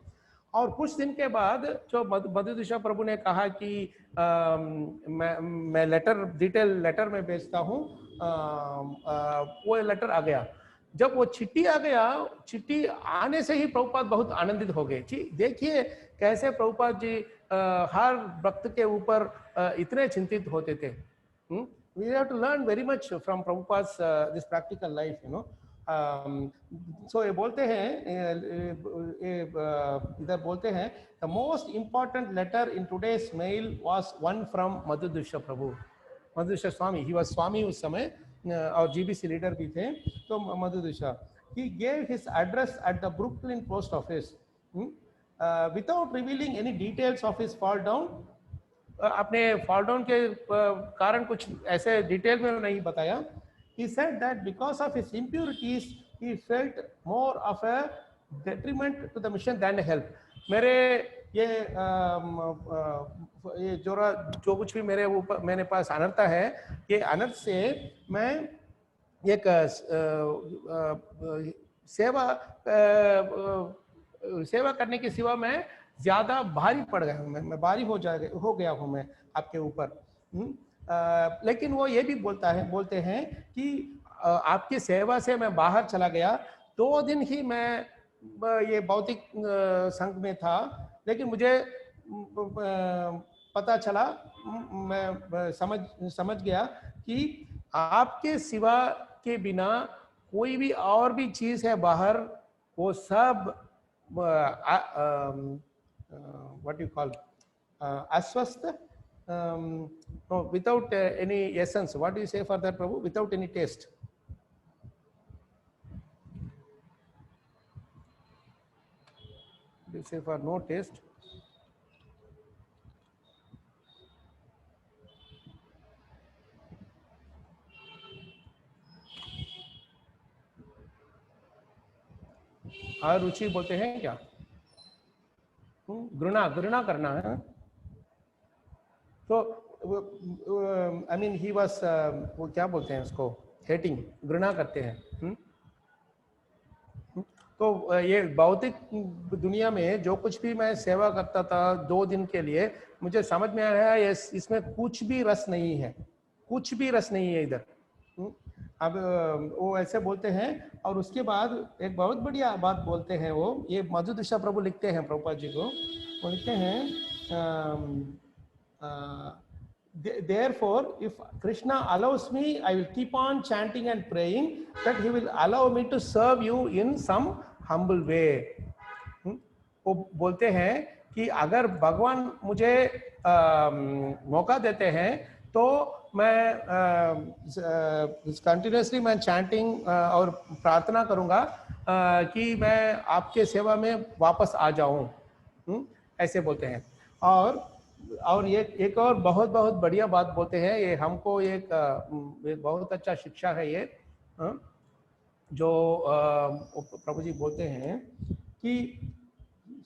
Speaker 1: और कुछ दिन के बाद जो मधुसूदन प्रभु ने कहा कि मैं लेटर, डिटेल लेटर में भेजता हूँ, वो लेटर आ गया। जब वो चिट्ठी आ गया, चिट्ठी आने से ही प्रभुपाद बहुत आनंदित हो गए। देखिए कैसे प्रभुपाद जी हर भक्त के ऊपर इतने चिंतित होते थे। We have to learn very much from Prabhupada's this practical life, you know. So ये बोलते हैं, इधर बोलते हैं, the most important letter in today's mail was one from Madhusudan Prabhu, Madhusudan Swami. he was स्वामी उस समय और जीबीसी लीडर भी थे। तो Madhusudan, he gave his address at the Brooklyn post office without revealing any details of his fall down. अपने fall down के कारण कुछ ऐसे डिटेल में नहीं बताया। He said that because of his impurities, he felt more of a detriment to the mission than a help. मेरे ये जो कुछ भी मेरे ऊपर मेरे पास अनर्थता है, ये अनर्थ से मैं एक सेवा करने के सिवा मैं ज्यादा भारी पड़ गया हूँ, मैं भारी हो गया हूँ मैं आपके ऊपर। लेकिन वो ये भी बोलते हैं कि आपकी सेवा से मैं बाहर चला गया, 2 दिन ही मैं ये भौतिक संघ में था, लेकिन मुझे पता चला, मैं समझ गया कि आपके सिवा के बिना कोई भी और भी चीज है बाहर, वो सब what you call aswastha, no, without any essence. What do you say for that, Prabhu? Without any taste. Do you say for no taste? रुचि बोलते हैं क्या? घृणा करना है। तो आई मीन ही वाज, वो क्या बोलते हैं उसको, हेटिंग, घृणा करते हैं। तो ये भौतिक दुनिया में जो कुछ भी मैं सेवा करता था 2 दिन के लिए, मुझे समझ में आया है इसमें कुछ भी रस नहीं है, कुछ भी रस नहीं है इधर। अब वो ऐसे बोलते हैं। और उसके बाद एक बहुत बढ़िया बात बोलते हैं वो, ये मधुसूदन प्रभु लिखते हैं प्रभुपाद जी को, वो लिखते हैं therefore if Krishna allows me, I will keep on chanting and praying that he will allow me to serve you in some humble way. वो बोलते हैं कि अगर भगवान मुझे मौका देते हैं तो मैं कंटिन्यूसली मैं चैंटिंग और प्रार्थना करूंगा कि मैं आपके सेवा में वापस आ जाऊं, ऐसे बोलते हैं। और ये एक और बहुत बहुत बढ़िया बात बोलते हैं, ये हमको एक बहुत अच्छा शिक्षा है ये, जो प्रभु जी बोलते हैं कि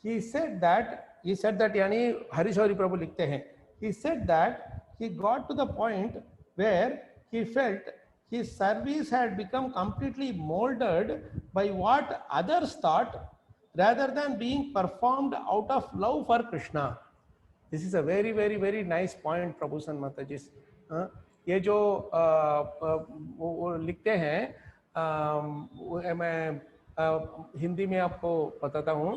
Speaker 1: he said that यानी हरीशौरी प्रभु लिखते हैं, he said that he got to the point where he felt his service had become completely molded by what others thought rather than being performed out of love for Krishna. This is a very very very nice point प्रभु सन माता जी। ये जो वो लिखते हैं, मैं हिंदी में आपको बताता हूँ।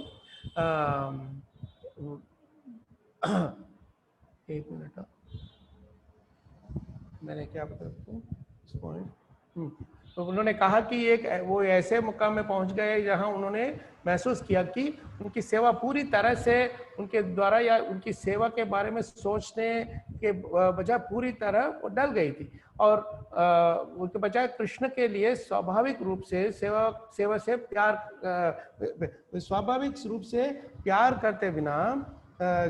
Speaker 1: एक मिनट, मैंने क्या बताया पॉइंट। तो उन्होंने कहा कि एक वो ऐसे मुकाम में पहुंच गए जहां उन्होंने महसूस किया कि उनकी सेवा पूरी तरह से उनके द्वारा या उनकी सेवा के बारे में सोचने के बजाय पूरी तरह डल गई थी, और उनके बजाय कृष्ण के लिए स्वाभाविक रूप से सेवा से प्यार, स्वाभाविक रूप से प्यार करते बिना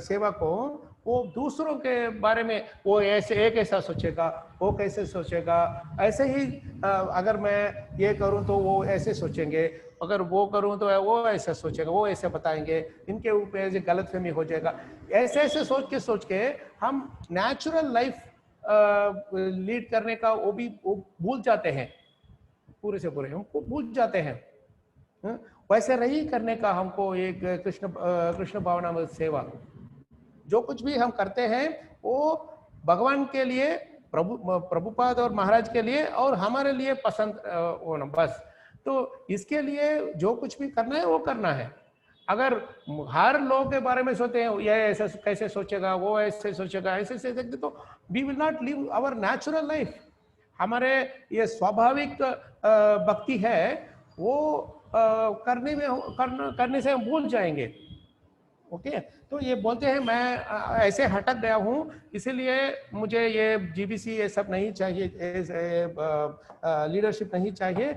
Speaker 1: सेवा को, वो दूसरों के बारे में वो ऐसे एक ऐसा सोचेगा, वो कैसे सोचेगा, ऐसे ही अगर मैं ये करूं तो वो ऐसे सोचेंगे, अगर वो करूं तो वो ऐसा सोचेगा, वो ऐसे बताएंगे, इनके ऊपर ऐसे गलतफहमी हो जाएगा। ऐसे ऐसे सोच के हम नेचुरल लाइफ लीड करने का वो भूल जाते हैं, पूरे से पूरे हमको भूल जाते हैं। वैसे नहीं करने का हमको एक कृष्ण भावनामृत सेवा, जो कुछ भी हम करते हैं वो भगवान के लिए, प्रभुपाद और महाराज के लिए और हमारे लिए पसंद होना बस। तो इसके लिए जो कुछ भी करना है वो करना है। अगर हर लोगों के बारे में सोचते हैं, ये ऐसा कैसे सोचेगा, वो ऐसे सोचेगा, ऐसे सोचेंगे, तो we will not live our natural life. हमारे ये स्वाभाविक भक्ति है वो करने से हम भूल जाएंगे। ओके, तो ये बोलते हैं मैं ऐसे हटक गया हूँ, इसीलिए मुझे ये जीबीसी ये सब नहीं चाहिए, लीडरशिप नहीं चाहिए,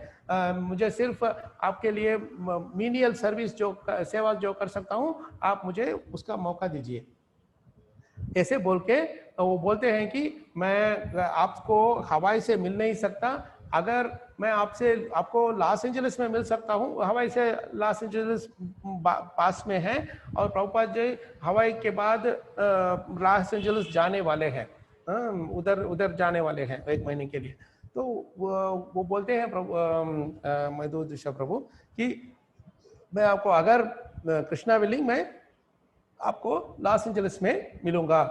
Speaker 1: मुझे सिर्फ आपके लिए मीनियल सर्विस जो सेवा जो कर सकता हूँ, आप मुझे उसका मौका दीजिए। ऐसे बोल के वो बोलते हैं कि मैं आपको हवाई से मिल नहीं सकता, अगर मैं आपको लॉस एंजलिस में मिल सकता हूँ, हवाई से लॉस एंजलिस पास में है, और प्रभुपाद जी हवाई के बाद लॉस एंजलिस जाने वाले हैं, उधर जाने वाले हैं 1 महीने के लिए। तो वो बोलते हैं मधुदिशा प्रभु कि मैं आपको अगर कृष्णा विलिंग में आपको लॉस एंजलिस में मिलूंगा।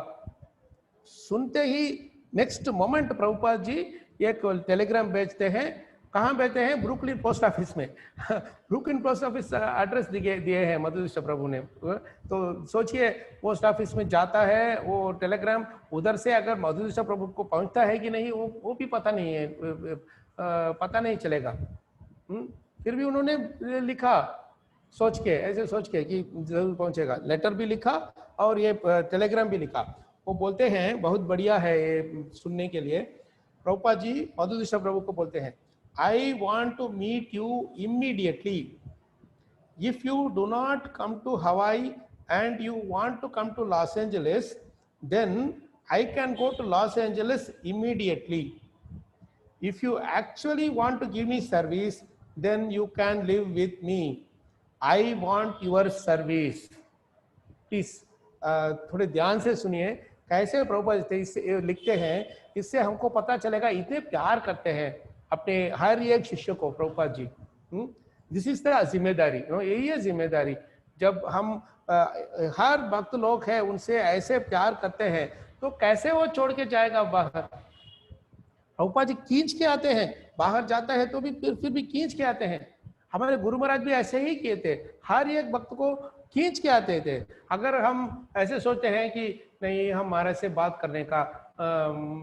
Speaker 1: सुनते ही नेक्स्ट मोमेंट प्रभुपाद जी एक टेलीग्राम भेजते हैं। कहाँ भेजते हैं? ब्रुकलिन पोस्ट ऑफिस में। ब्रुकलिन पोस्ट ऑफिस एड्रेस दिए हैं मधुदिशा प्रभु ने। तो सोचिए पोस्ट ऑफिस में जाता है वो टेलीग्राम, उधर से अगर मधुदिशा प्रभु को पहुंचता है कि नहीं वो भी पता नहीं है, पता नहीं चलेगा। फिर भी उन्होंने लिखा सोच के, ऐसे सोच के कि जरूर पहुंचेगा। लेटर भी लिखा और ये टेलीग्राम भी लिखा। वो बोलते हैं बहुत बढ़िया है ये सुनने के लिए। प्रभुपाद जी मधुदिशा प्रभु को बोलते हैं, I want to meet you immediately. If you do not come to Hawaii and you want to come to Los Angeles, then I can go to Los Angeles immediately. If you actually want to give me service, then you can live with me. I want your service. Please थोड़े ध्यान से सुनिए कैसे प्रभुपाद इससे लिखते हैं, इससे हमको पता चलेगा इतने प्यार करते हैं अपने हर एक शिष्य को Prabhupada ji. This is the जिम्मेदारी, यही है जिम्मेदारी। जब हम हर भक्त लोग हैं उनसे ऐसे प्यार करते हैं तो कैसे वो छोड़ के जाएगा बाहर। प्रभुपाद जी खींच के आते हैं, बाहर जाता है तो भी फिर भी खींच के आते हैं। हमारे गुरु महाराज भी ऐसे ही किए थे, हर एक भक्त को खींच के आते थे। अगर हम ऐसे सोचते हैं कि नहीं हम महाराज से बात करने का,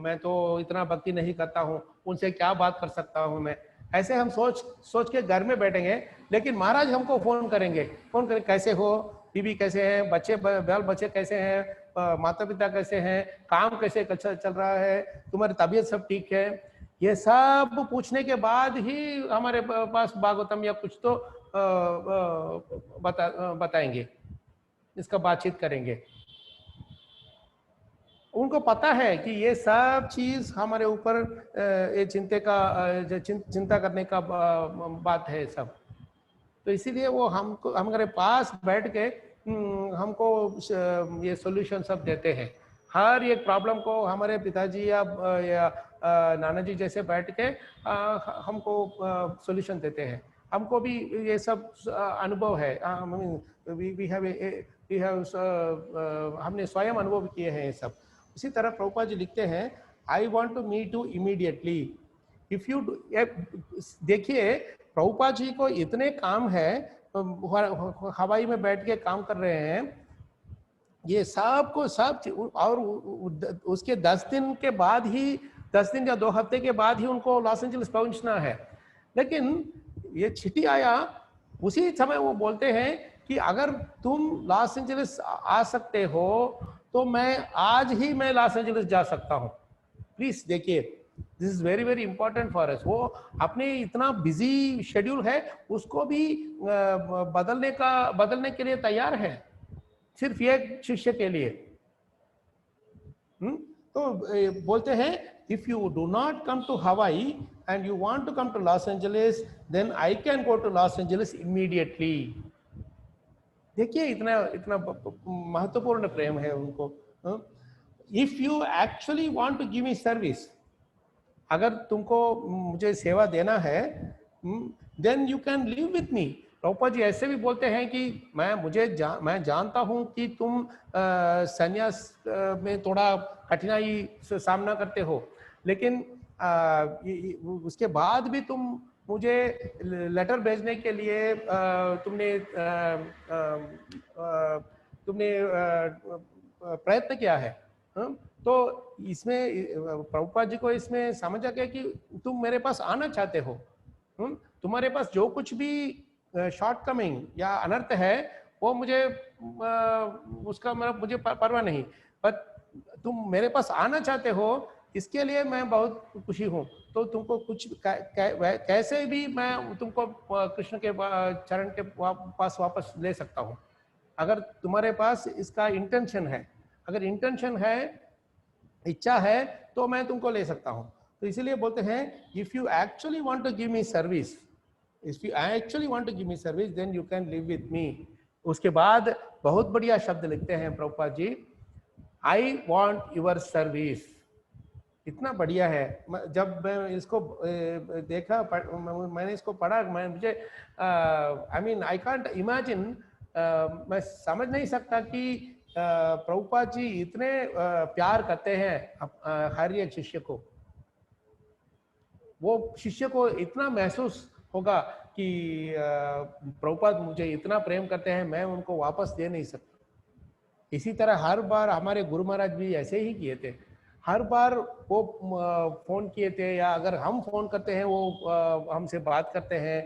Speaker 1: मैं तो इतना भक्ति नहीं करता हूँ, उनसे क्या बात कर सकता हूँ मैं, ऐसे हम सोच के घर में बैठेंगे, लेकिन महाराज हमको फोन करेंगे, कैसे हो, बीबी कैसे हैं, बाल बच्चे कैसे हैं, माता पिता कैसे हैं, काम कैसे चल रहा है, तुम्हारी तबीयत सब ठीक है। ये सब पूछने के बाद ही हमारे पास भागवतम या कुछ तो बताएंगे, इसका बातचीत करेंगे। उनको पता है कि ये सब चीज हमारे ऊपर ये चिंता करने का बात है सब। तो इसीलिए वो हमको हमारे पास बैठ के हमको ये सॉल्यूशन सब देते हैं। हर एक प्रॉब्लम को हमारे पिताजी या नाना जी जैसे बैठ के हमको सॉल्यूशन देते हैं। हमको भी ये सब अनुभव है। हमने स्वयं अनुभव किए हैं ये सब। इसी तरह प्रभुपाद जी लिखते हैं, I want to meet you immediately if you. देखिए प्रभुपाद जी को इतने काम है, हवाई में बैठ के काम कर रहे हैं, ये सब को सब, और उसके 10 दिन के बाद ही, 10 दिन या 2 हफ्ते के बाद ही उनको लॉस एंजलिस पहुंचना है। लेकिन ये चिट्ठी आया उसी समय वो बोलते हैं कि अगर तुम लॉस एंजलिस आ सकते हो तो मैं लॉस एंजलिस जा सकता हूँ। प्लीज देखिए, this is very very important for us. वो अपने इतना बिजी शेड्यूल है उसको भी बदलने के लिए तैयार है, सिर्फ एक शिष्य के लिए। तो बोलते हैं, if you do not come to Hawaii and you want to come to Los Angeles, then I can go to Los Angeles immediately. देखिए इतना इतना महत्वपूर्ण प्रेम है उनको। If you actually want to give me service, अगर तुमको मुझे सेवा देना है, then you can live with me. Prabhupada ji ऐसे भी बोलते हैं कि मैं जानता हूं कि तुम संन्यास में थोड़ा कठिनाई से सामना करते हो, लेकिन उसके बाद भी तुम मुझे लेटर भेजने के लिए तुमने प्रयत्न किया है। तो इसमें प्रभुपाद जी को इसमें समझ आ गया कि तुम मेरे पास आना चाहते हो। तुम्हारे पास जो कुछ भी शॉर्टकमिंग या अनर्थ है वो मुझे परवाह नहीं, पर तुम मेरे पास आना चाहते हो, इसके लिए मैं बहुत खुशी हूँ। तो तुमको कुछ कैसे भी मैं तुमको कृष्ण के चरण के पास वापस ले सकता हूँ, अगर तुम्हारे पास इसका इंटेंशन है। अगर इंटेंशन है, इच्छा है, तो मैं तुमको ले सकता हूँ। तो इसीलिए बोलते हैं, if you actually want to give me service, if you actually want to give me service, then you can live with me. उसके बाद बहुत बढ़िया शब्द लिखते हैं Prabhupada ji, I want your service. इतना बढ़िया है। जब मैं इसको देखा, मैंने इसको पढ़ा, मुझे I mean I can't imagine, मैं समझ नहीं सकता कि प्रभुपाद जी इतने प्यार करते हैं हर एक शिष्य को। वो शिष्य को इतना महसूस होगा कि प्रभुपाद मुझे इतना प्रेम करते हैं, मैं उनको वापस दे नहीं सकता। इसी तरह हर बार हमारे गुरु महाराज भी ऐसे ही किए थे। हर बार वो फोन किए थे, या अगर हम फोन करते हैं वो हमसे बात करते हैं,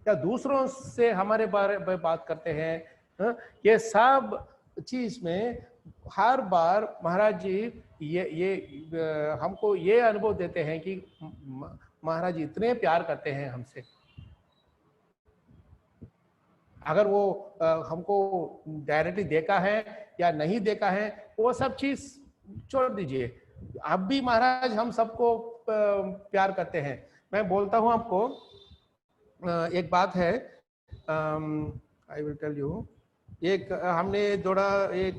Speaker 1: या दूसरों से हमारे बारे में बात करते हैं। ये सब चीज में हर बार महाराज जी ये हमको ये अनुभव देते हैं कि महाराज जी इतने प्यार करते हैं हमसे। अगर वो हमको डायरेक्टली देखा है या नहीं देखा है, वो सब चीज छोड़ दीजिए। अब भी महाराज हम सबको प्यार करते हैं। मैं बोलता हूं आपको, एक बात है, आई विल टेल यू। एक हमने थोड़ा एक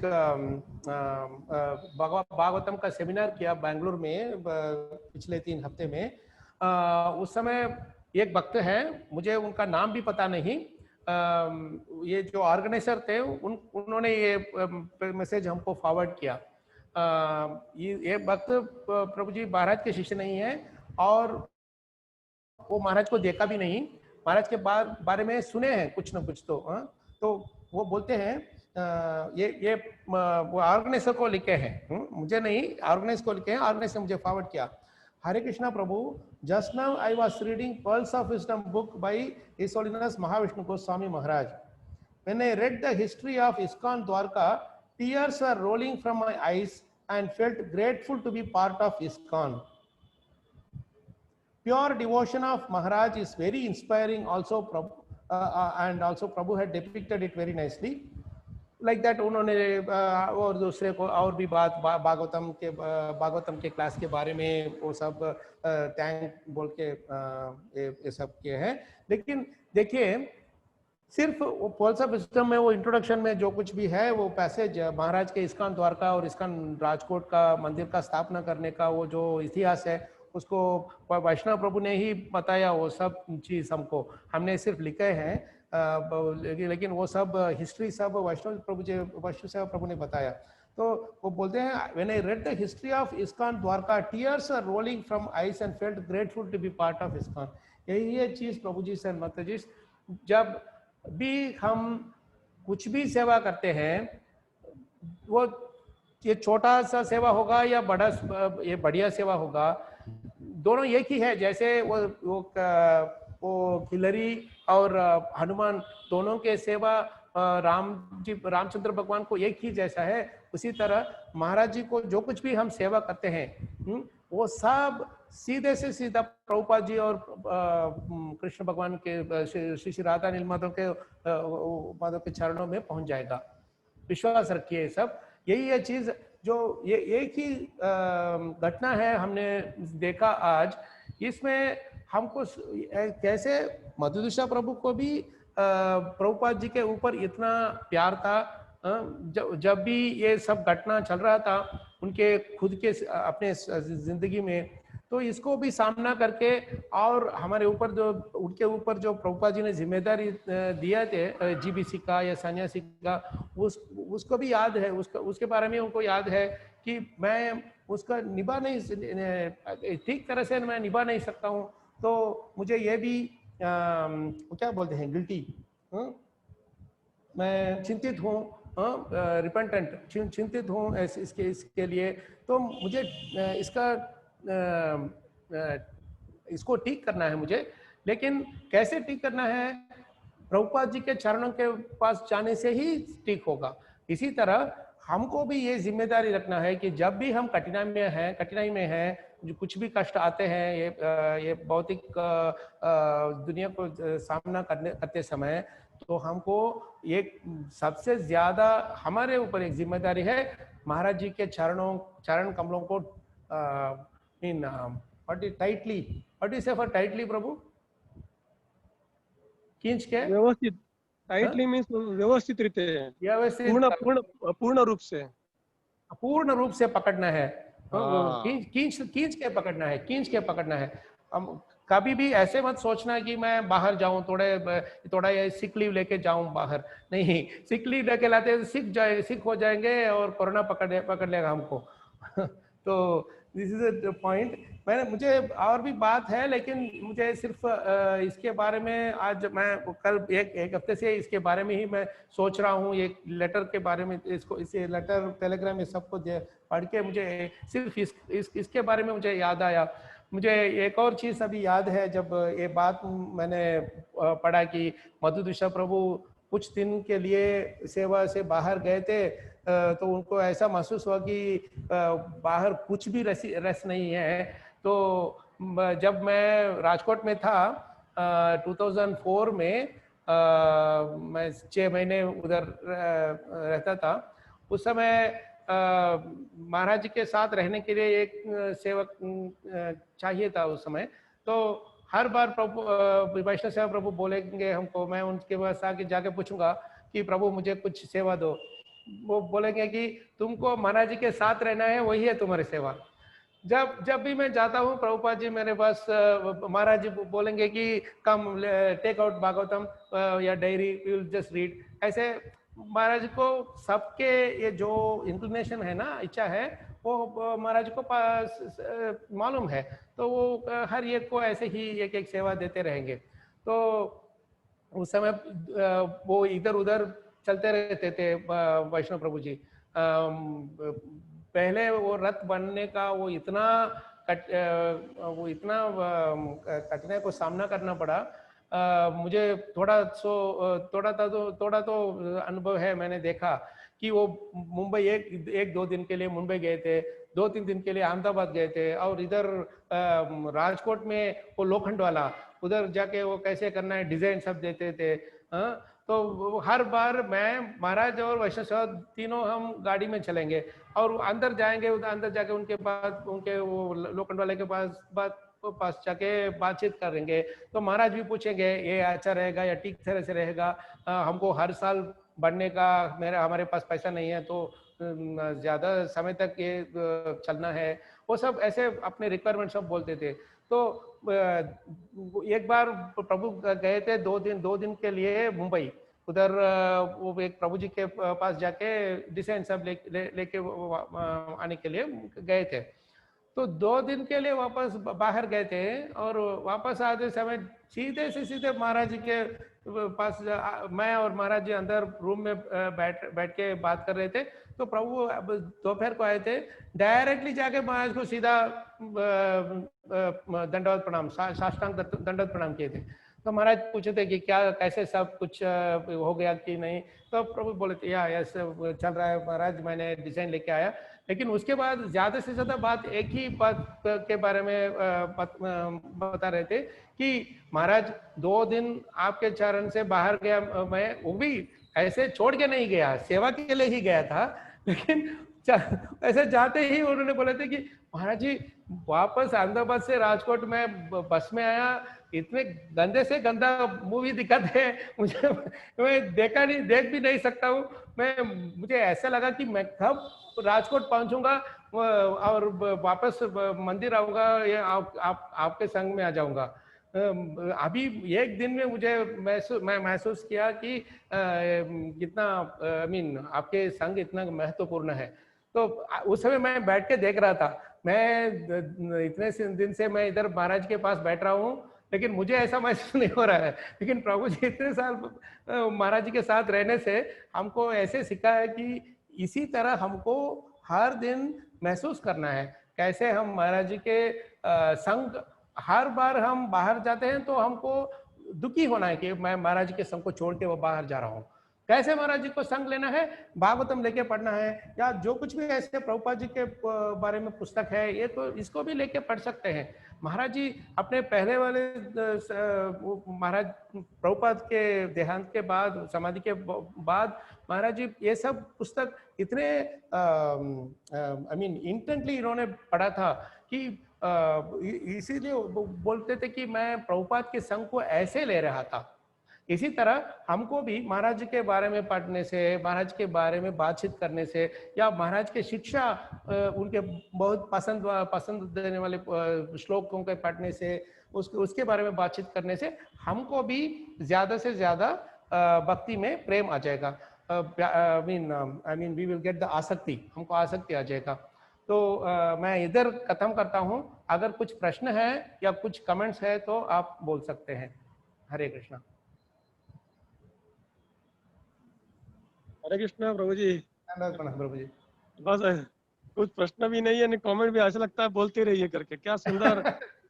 Speaker 1: भागवतम का सेमिनार किया बेंगलुर में पिछले 3 हफ्ते में। उस समय एक भक्त है, मुझे उनका नाम भी पता नहीं, ये जो ऑर्गेनाइजर थे उन्होंने ये मैसेज हमको फॉरवर्ड किया। ये भक्त प्रभु जी महाराज के शिष्य नहीं है, और वो महाराज को देखा भी नहीं, महाराज के बारे में सुने हैं कुछ न कुछ। तो वो बोलते हैं, ये वो ऑर्गेनाइजर को लिखे हैं, मुझे नहीं, ऑर्गेनाइजर को लिखे हैं, ऑर्गेनाइजर मुझे फॉरवर्ड किया। Hare Krishna Prabhu, just now I was reading Pearls of Wisdom book by His Holiness Mahavishnu Goswami Maharaj. When I read the history of ISKCON Dwarka, tears were rolling from my eyes and felt grateful to be part of ISKCON. Pure devotion of Maharaj is very inspiring also, and also Prabhu had depicted it very nicely. Like that उन्होंने और दूसरे को और भी बात भागवतम के class के बारे में वो सब टैंक बोल के ये सब किए हैं। लेकिन देखिए सिर्फ वो पॉल्स ऑफ विजडम में वो इंट्रोडक्शन में जो कुछ भी है वो पैसेज महाराज के इस्कॉन द्वारका और इस्कॉन राजकोट का मंदिर का स्थापना करने का वो जो इतिहास है उसको वैष्णव प्रभु ने ही बताया। वो सब चीज हमको हमने सिर्फ लिखे हैं लेकिन वो सब हिस्ट्री सब वैष्णव सेवा प्रभु ने बताया। तो वो बोलते हैं when I read the history of ISKCON Dwarka tears are rolling from eyes and felt grateful to be part of ISKCON. यही है चीज प्रभु जी से माता जी, जब भी हम कुछ भी सेवा करते हैं वो ये छोटा सा सेवा होगा या बड़ा ये बढ़िया सेवा होगा, दोनों एक ही है। जैसे वो खिलरी और हनुमान दोनों के सेवा रामचंद्र भगवान को एक ही जैसा है, उसी तरह महाराज जी को जो कुछ भी हम सेवा करते हैं वो सब सीधे से सीधा प्रभुपाद जी और कृष्ण भगवान के श्री श्री राधा नील माधव के चरणों में पहुंच जाएगा। विश्वास रखिए सब यही है चीज जो ये एक ही घटना है हमने देखा आज। इसमें हमको कैसे मधुसूदन प्रभु को भी प्रभुपाद जी के ऊपर इतना प्यार था। जब भी ये सब घटना चल रहा था उनके खुद के अपने जिंदगी में, तो इसको भी सामना करके और हमारे ऊपर जो उनके ऊपर जो प्रभुपाद जी ने जिम्मेदारी दिया थे जीबीसी का या सन्यासी का, उसको भी याद है, उसके बारे में उनको याद है कि मैं उसका निभा नहीं ठीक तरह से मैं निभा नहीं सकता हूँ, तो मुझे ये भी क्या बोलते हैं गिल्टी, मैं चिंतित हूँ, रिपेंटेंट चिंतित हूँ इसके लिए। तो मुझे इसको ठीक करना है मुझे, लेकिन कैसे ठीक करना है? प्रभुपाद जी के चरणों के पास जाने से ही ठीक होगा। इसी तरह हमको भी ये जिम्मेदारी रखना है कि जब भी हम कठिनाई में हैं, जो कुछ भी कष्ट आते हैं, ये भौतिक दुनिया को सामना करते समय, तो हमको एक सबसे ज्यादा हमारे ऊपर एक जिम्मेदारी है महाराज जी के चरण कमलों को टाइटली प्रभु खींच के
Speaker 2: व्यवस्थित, टाइटली मीन्स व्यवस्थित रीते, पूर्ण रूप से पकड़ना है।
Speaker 1: खींच के पकड़ना है। हम कभी भी ऐसे मत सोचना कि मैं बाहर जाऊं, थोड़ा ये सिक लीव लेके जाऊं बाहर, नहीं। सिक लीव लेके लाते सिक हो जाएंगे और कोरोना पकड़ लेगा हमको। तो दिस इज द पॉइंट। मुझे और भी बात है, लेकिन मुझे सिर्फ इसके बारे में आज मैं कल एक हफ्ते से इसके बारे में ही मैं सोच रहा हूँ, एक लेटर के बारे में, इसे लेटर टेलीग्राम ये सबको पढ़ के मुझे सिर्फ इसके बारे में मुझे याद आया। मुझे एक और चीज अभी याद है, जब ये बात मैंने पढ़ा कि मधुसूदन प्रभु कुछ दिन के लिए सेवा से बाहर गए थे, तो उनको ऐसा महसूस हुआ कि बाहर कुछ भी रस नहीं है। तो जब मैं राजकोट में था 2004 में, मैं 6 महीने उधर रहता था। उस समय महाराज जी के साथ रहने के लिए एक सेवक चाहिए था उस समय। तो हर बार प्रभु वैष्णव सेवा प्रभु बोलेंगे हमको, मैं उनके पास आके जाके पूछूंगा कि प्रभु मुझे कुछ सेवा दो। वो बोलेंगे कि तुमको महाराज जी के साथ रहना है, वही है तुम्हारी सेवा। जब भी मैं जाता हूँ प्रभुपाद जी मेरे पास, महाराज जी बोलेंगे कि कम टेक आउट भागवतम या डायरी, विल जस्ट रीड। ऐसे महाराज को सबके ये जो इंक्लिनेशन है ना, इच्छा है, वो महाराज को मालूम है, तो वो हर एक को ऐसे ही एक सेवा देते रहेंगे। तो उस समय वो इधर उधर चलते रहते थे वैष्णव प्रभु जी। पहले वो रथ बनने का वो इतना कठिनाई को सामना करना पड़ा। मुझे थोड़ा तो अनुभव है। मैंने देखा कि वो मुंबई एक दो दिन के लिए मुंबई गए थे, 2-3 दिन के लिए अहमदाबाद गए थे, और इधर राजकोट में वो लोखंड वाला उधर जाके वो कैसे करना है डिजाइन सब देते थे। हाँ, तो हर बार मैं महाराज और वैष्णव साहब तीनों हम गाड़ी में चलेंगे और अंदर जाएंगे, उधर अंदर जाके उनके पास, उनके वो लोखंड वाले के पास जाके बातचीत करेंगे। तो महाराज भी पूछेंगे ये अच्छा रहेगा या ठीक तरह से रहेगा, हमको हर साल बढ़ने का हमारे पास पैसा नहीं है, तो ज्यादा समय तक ये चलना है। वो सब ऐसे अपने रिक्वायरमेंट सब बोलते थे। तो एक बार प्रभु गए थे 2 दिन के लिए मुंबई। उधर वो एक प्रभु जी के पास जाके डिसाइन सब लेके आने के लिए गए थे। तो 2 दिन के लिए वापस बाहर गए थे और वापस आते समय सीधे महाराज जी के पास मैं और महाराज जी अंदर रूम में बैठ के बात कर रहे थे। तो प्रभु अब दोपहर को आए थे, डायरेक्टली जाके महाराज को सीधा दंडवत प्रणाम, साष्टांग दंडवत प्रणाम किए थे। तो महाराज पूछे थे कि क्या कैसे सब कुछ हो गया कि नहीं। तो प्रभु बोले थे या ऐसे चल रहा है महाराज, मैंने डिजाइन लेके आया। लेकिन उसके बाद ज्यादा से ज्यादा बात एक ही बात के बारे में बता रहे थे कि महाराज 2 दिन आपके चरण से बाहर गया मैं, वो भी ऐसे छोड़ के नहीं गया, सेवा के लिए ही गया था। लेकिन ऐसे जाते ही उन्होंने बोले थे कि महाराज जी वापस अहमदाबाद से राजकोट में बस में आया, इतने गंदे से गंदा मूवी दिखाते हैं मुझे, मैं देख भी नहीं सकता हूँ। मुझे ऐसा लगा कि मैं कब राजकोट पहुंचूंगा और वापस मंदिर आऊंगा या आपके संग में आ जाऊंगा। अभी एक दिन में मुझे महसूस किया कि कितना आपके संग इतना महत्वपूर्ण है। तो उस समय मैं बैठ के देख रहा था, मैं इतने दिन से मैं इधर महाराज के पास बैठ रहा हूँ, लेकिन मुझे ऐसा महसूस नहीं हो रहा है। लेकिन प्रभु जी इतने साल महाराज जी के साथ रहने से हमको ऐसे सिखा है कि इसी तरह हमको हर दिन महसूस करना है, कैसे हम महाराज जी के संग, हर बार हम बाहर जाते हैं तो हमको दुखी होना है कि मैं महाराज जी के संग को छोड़ के वो बाहर जा रहा हूँ। कैसे महाराज जी को संग लेना है, भागवतम लेके पढ़ना है या जो कुछ भी ऐसे प्रभुपाद जी के बारे में पुस्तक है, ये तो इसको भी लेके पढ़ सकते हैं। महाराज जी अपने पहले वाले महाराज प्रभुपाद के देहांत के बाद, समाधि के बाद महाराज जी ये सब पुस्तक इतने इंटेंटली इन्होंने पढ़ा था कि इसीलिए बोलते थे कि मैं प्रभुपाद के संग को ऐसे ले रहा था। इसी तरह हमको भी महाराज के बारे में पढ़ने से, महाराज के बारे में बातचीत करने से या महाराज के शिक्षा, उनके बहुत पसंद देने वाले श्लोकों के पढ़ने से, उसके बारे में बातचीत करने से हमको भी ज्यादा से ज्यादा भक्ति में प्रेम आ जाएगा। वी विल गेट द आसक्ति, हमको आसक्ति आ जाएगा। तो मैं इधर खत्म करता हूँ। अगर कुछ प्रश्न है या कुछ कमेंट्स है तो आप बोल सकते हैं। हरे कृष्णा।
Speaker 2: हरे कृष्णा प्रभु जी।
Speaker 1: प्रभु जी
Speaker 2: बस कुछ प्रश्न भी नहीं है, कमेंट भी ऐसा लगता है बोलते रहिए करके। क्या सुंदर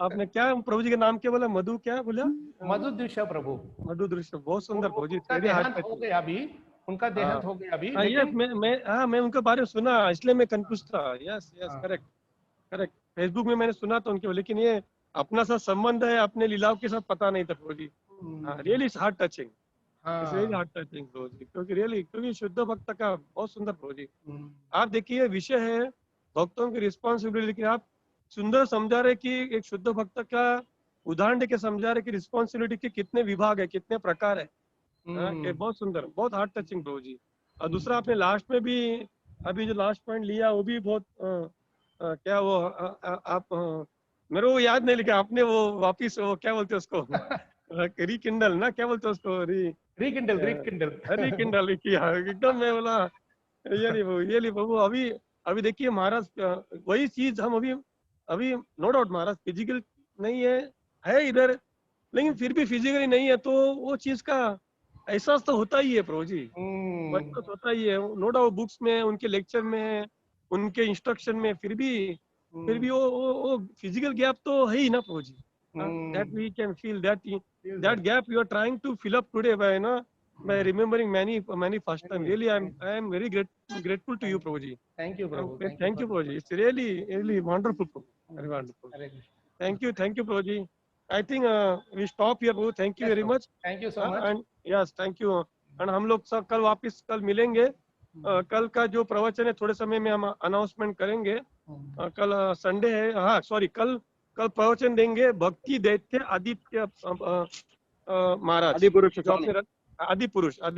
Speaker 2: आपने, क्या प्रभु जी के नाम क्या बोला, मधु क्या बोला?
Speaker 1: मधु दृश्य प्रभु,
Speaker 2: मधु दृश्य, बहुत सुंदर प्रभु जी।
Speaker 1: देहांत हो गया अभी, उनका देहांत हो गया अभी।
Speaker 2: यस, मैं उनके बारे में सुना, इसलिए मैं कंफ्यूज था। Yes yes, correct. फेसबुक में मैंने सुना था उनके, लेकिन ये अपना सा संबंध है अपने लीलाओं के साथ पता नहीं था Prabhu ji. Really heart touching, heart touching Prabhu ji, क्योंकि शुद्ध भक्त का बहुत सुंदर प्रभु जी। आप देखिए विषय है भक्तों की रिस्पॉन्सिबिलिटी, लेकिन आप सुंदर समझा रहे कि एक शुद्ध भक्त का उदाहरण के समझा रहे कि रिस्पॉन्सिबिलिटी के कितने विभाग है, कितने प्रकार है। बहुत सुंदर, बहुत हार्ट टचिंग प्रभु जी। और दूसरा आपने लास्ट में भी अभी जो लास्ट पॉइंट लिया वो भी बहुत क्या वो आप मेरे को याद नहीं, लेकिन आपने वो वापिस वो क्या बोलते हैं उसको रिकिंडल ना, क्या बोलते हैं उसको, रिकिंडल किया एकदम। मैं बोला ये प्रभु अभी देखिए महाराज, वही चीज हम अभी नो डाउट महाराज फिजिकल नहीं है इधर, लेकिन फिर भी फिजिकली नहीं है, तो वो चीज का एहसास तो होता ही है प्रभु जी, तो होता ही है नो डाउट। बुक्स में, उनके लेक्चर में, उनके इंस्ट्रक्शन में, फिर भी वो फिजिकल गैप तो है ही ना प्रभु जी। that we can feel that gap you are trying to fill up today by remembering many first time. Really I am very grateful to you Prabhu ji. Thank you Prabhu. Thank you Prabhu ji. It's really wonderful Prabhu. Very wonderful. Thank you Prabhu ji. I think we stop here Prabhu, thank you
Speaker 1: Yes,
Speaker 2: very
Speaker 1: Prabhu.
Speaker 2: Much.
Speaker 1: Thank you so much.
Speaker 2: And yes thank you. And हम लोग सब कल वापस कल मिलेंगे। कल का जो प्रवचन है थोड़े समय में हम अनाउंसमेंट करेंगे। कल संडे है, हाँ सॉरी, कल कल प्रवचन देंगे भक्ति दैत्य आदित्य महाराज,
Speaker 3: आदि पुरुष
Speaker 2: जो
Speaker 3: स्वामी।
Speaker 2: अपने आदि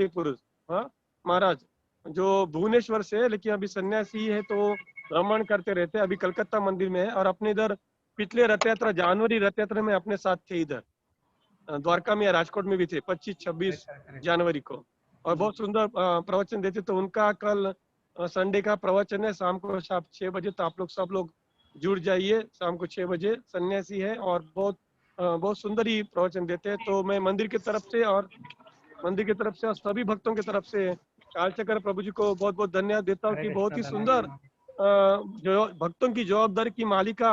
Speaker 2: पुरुष, हाँ महाराज, जो भुवनेश्वर से है, लेकिन अभी सन्यासी है तो भ्रमण करते रहते हैं। अभी कलकत्ता मंदिर में है, और अपने इधर पिछले रथ यात्रा जनवरी रथ यात्रा में अपने साथ थे, इधर द्वारका में या राजकोट में भी थे 25-26 जनवरी को, और बहुत सुंदर प्रवचन देते। तो उनका कल संडे का प्रवचन है, शाम को 6 बजे। तो आप लोग सब लोग जुड़ जाइए शाम को 6 बजे। सन्यासी है और बहुत सुंदर ही प्रवचन देते हैं। तो मैं मंदिर की तरफ से और सभी भक्तों की तरफ से कालचक्र प्रभु जी को बहुत बहुत धन्यवाद देता हूँ कि बहुत ही सुंदर जो भक्तों की जवाबदारी की मालिका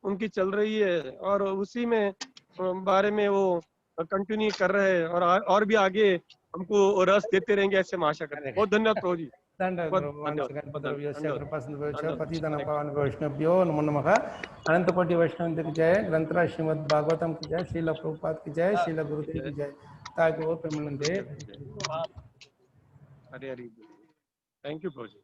Speaker 2: उनकी चल रही है, और उसी में बारे में वो कंटिन्यू कर रहे हैं, और भी आगे हमको रस देते रहेंगे, ऐसे मैं आशा करते हैं। बहुत धन्यवाद प्रभु जी,
Speaker 1: धन्यवाद
Speaker 2: बहुत
Speaker 1: प्रभु।
Speaker 2: धन्यवाद,
Speaker 1: वांछगणपतरुभ्यश्च
Speaker 2: धन्यवाद,
Speaker 1: कृपासिन्धुभ्यश्च
Speaker 2: धन्यवाद।
Speaker 1: पतितानां पावनेभ्यो नमो नमः। अनंत कोटि वैष्णव की जय। ग्रंथराज श्रीमद् भागवतम की जय। श्रील प्रभुपाद की जय। श्रील गुरुदेव की जय। ताकि वो प्रेमानंदे।
Speaker 2: Hare Hare, thank you Prabhu ji.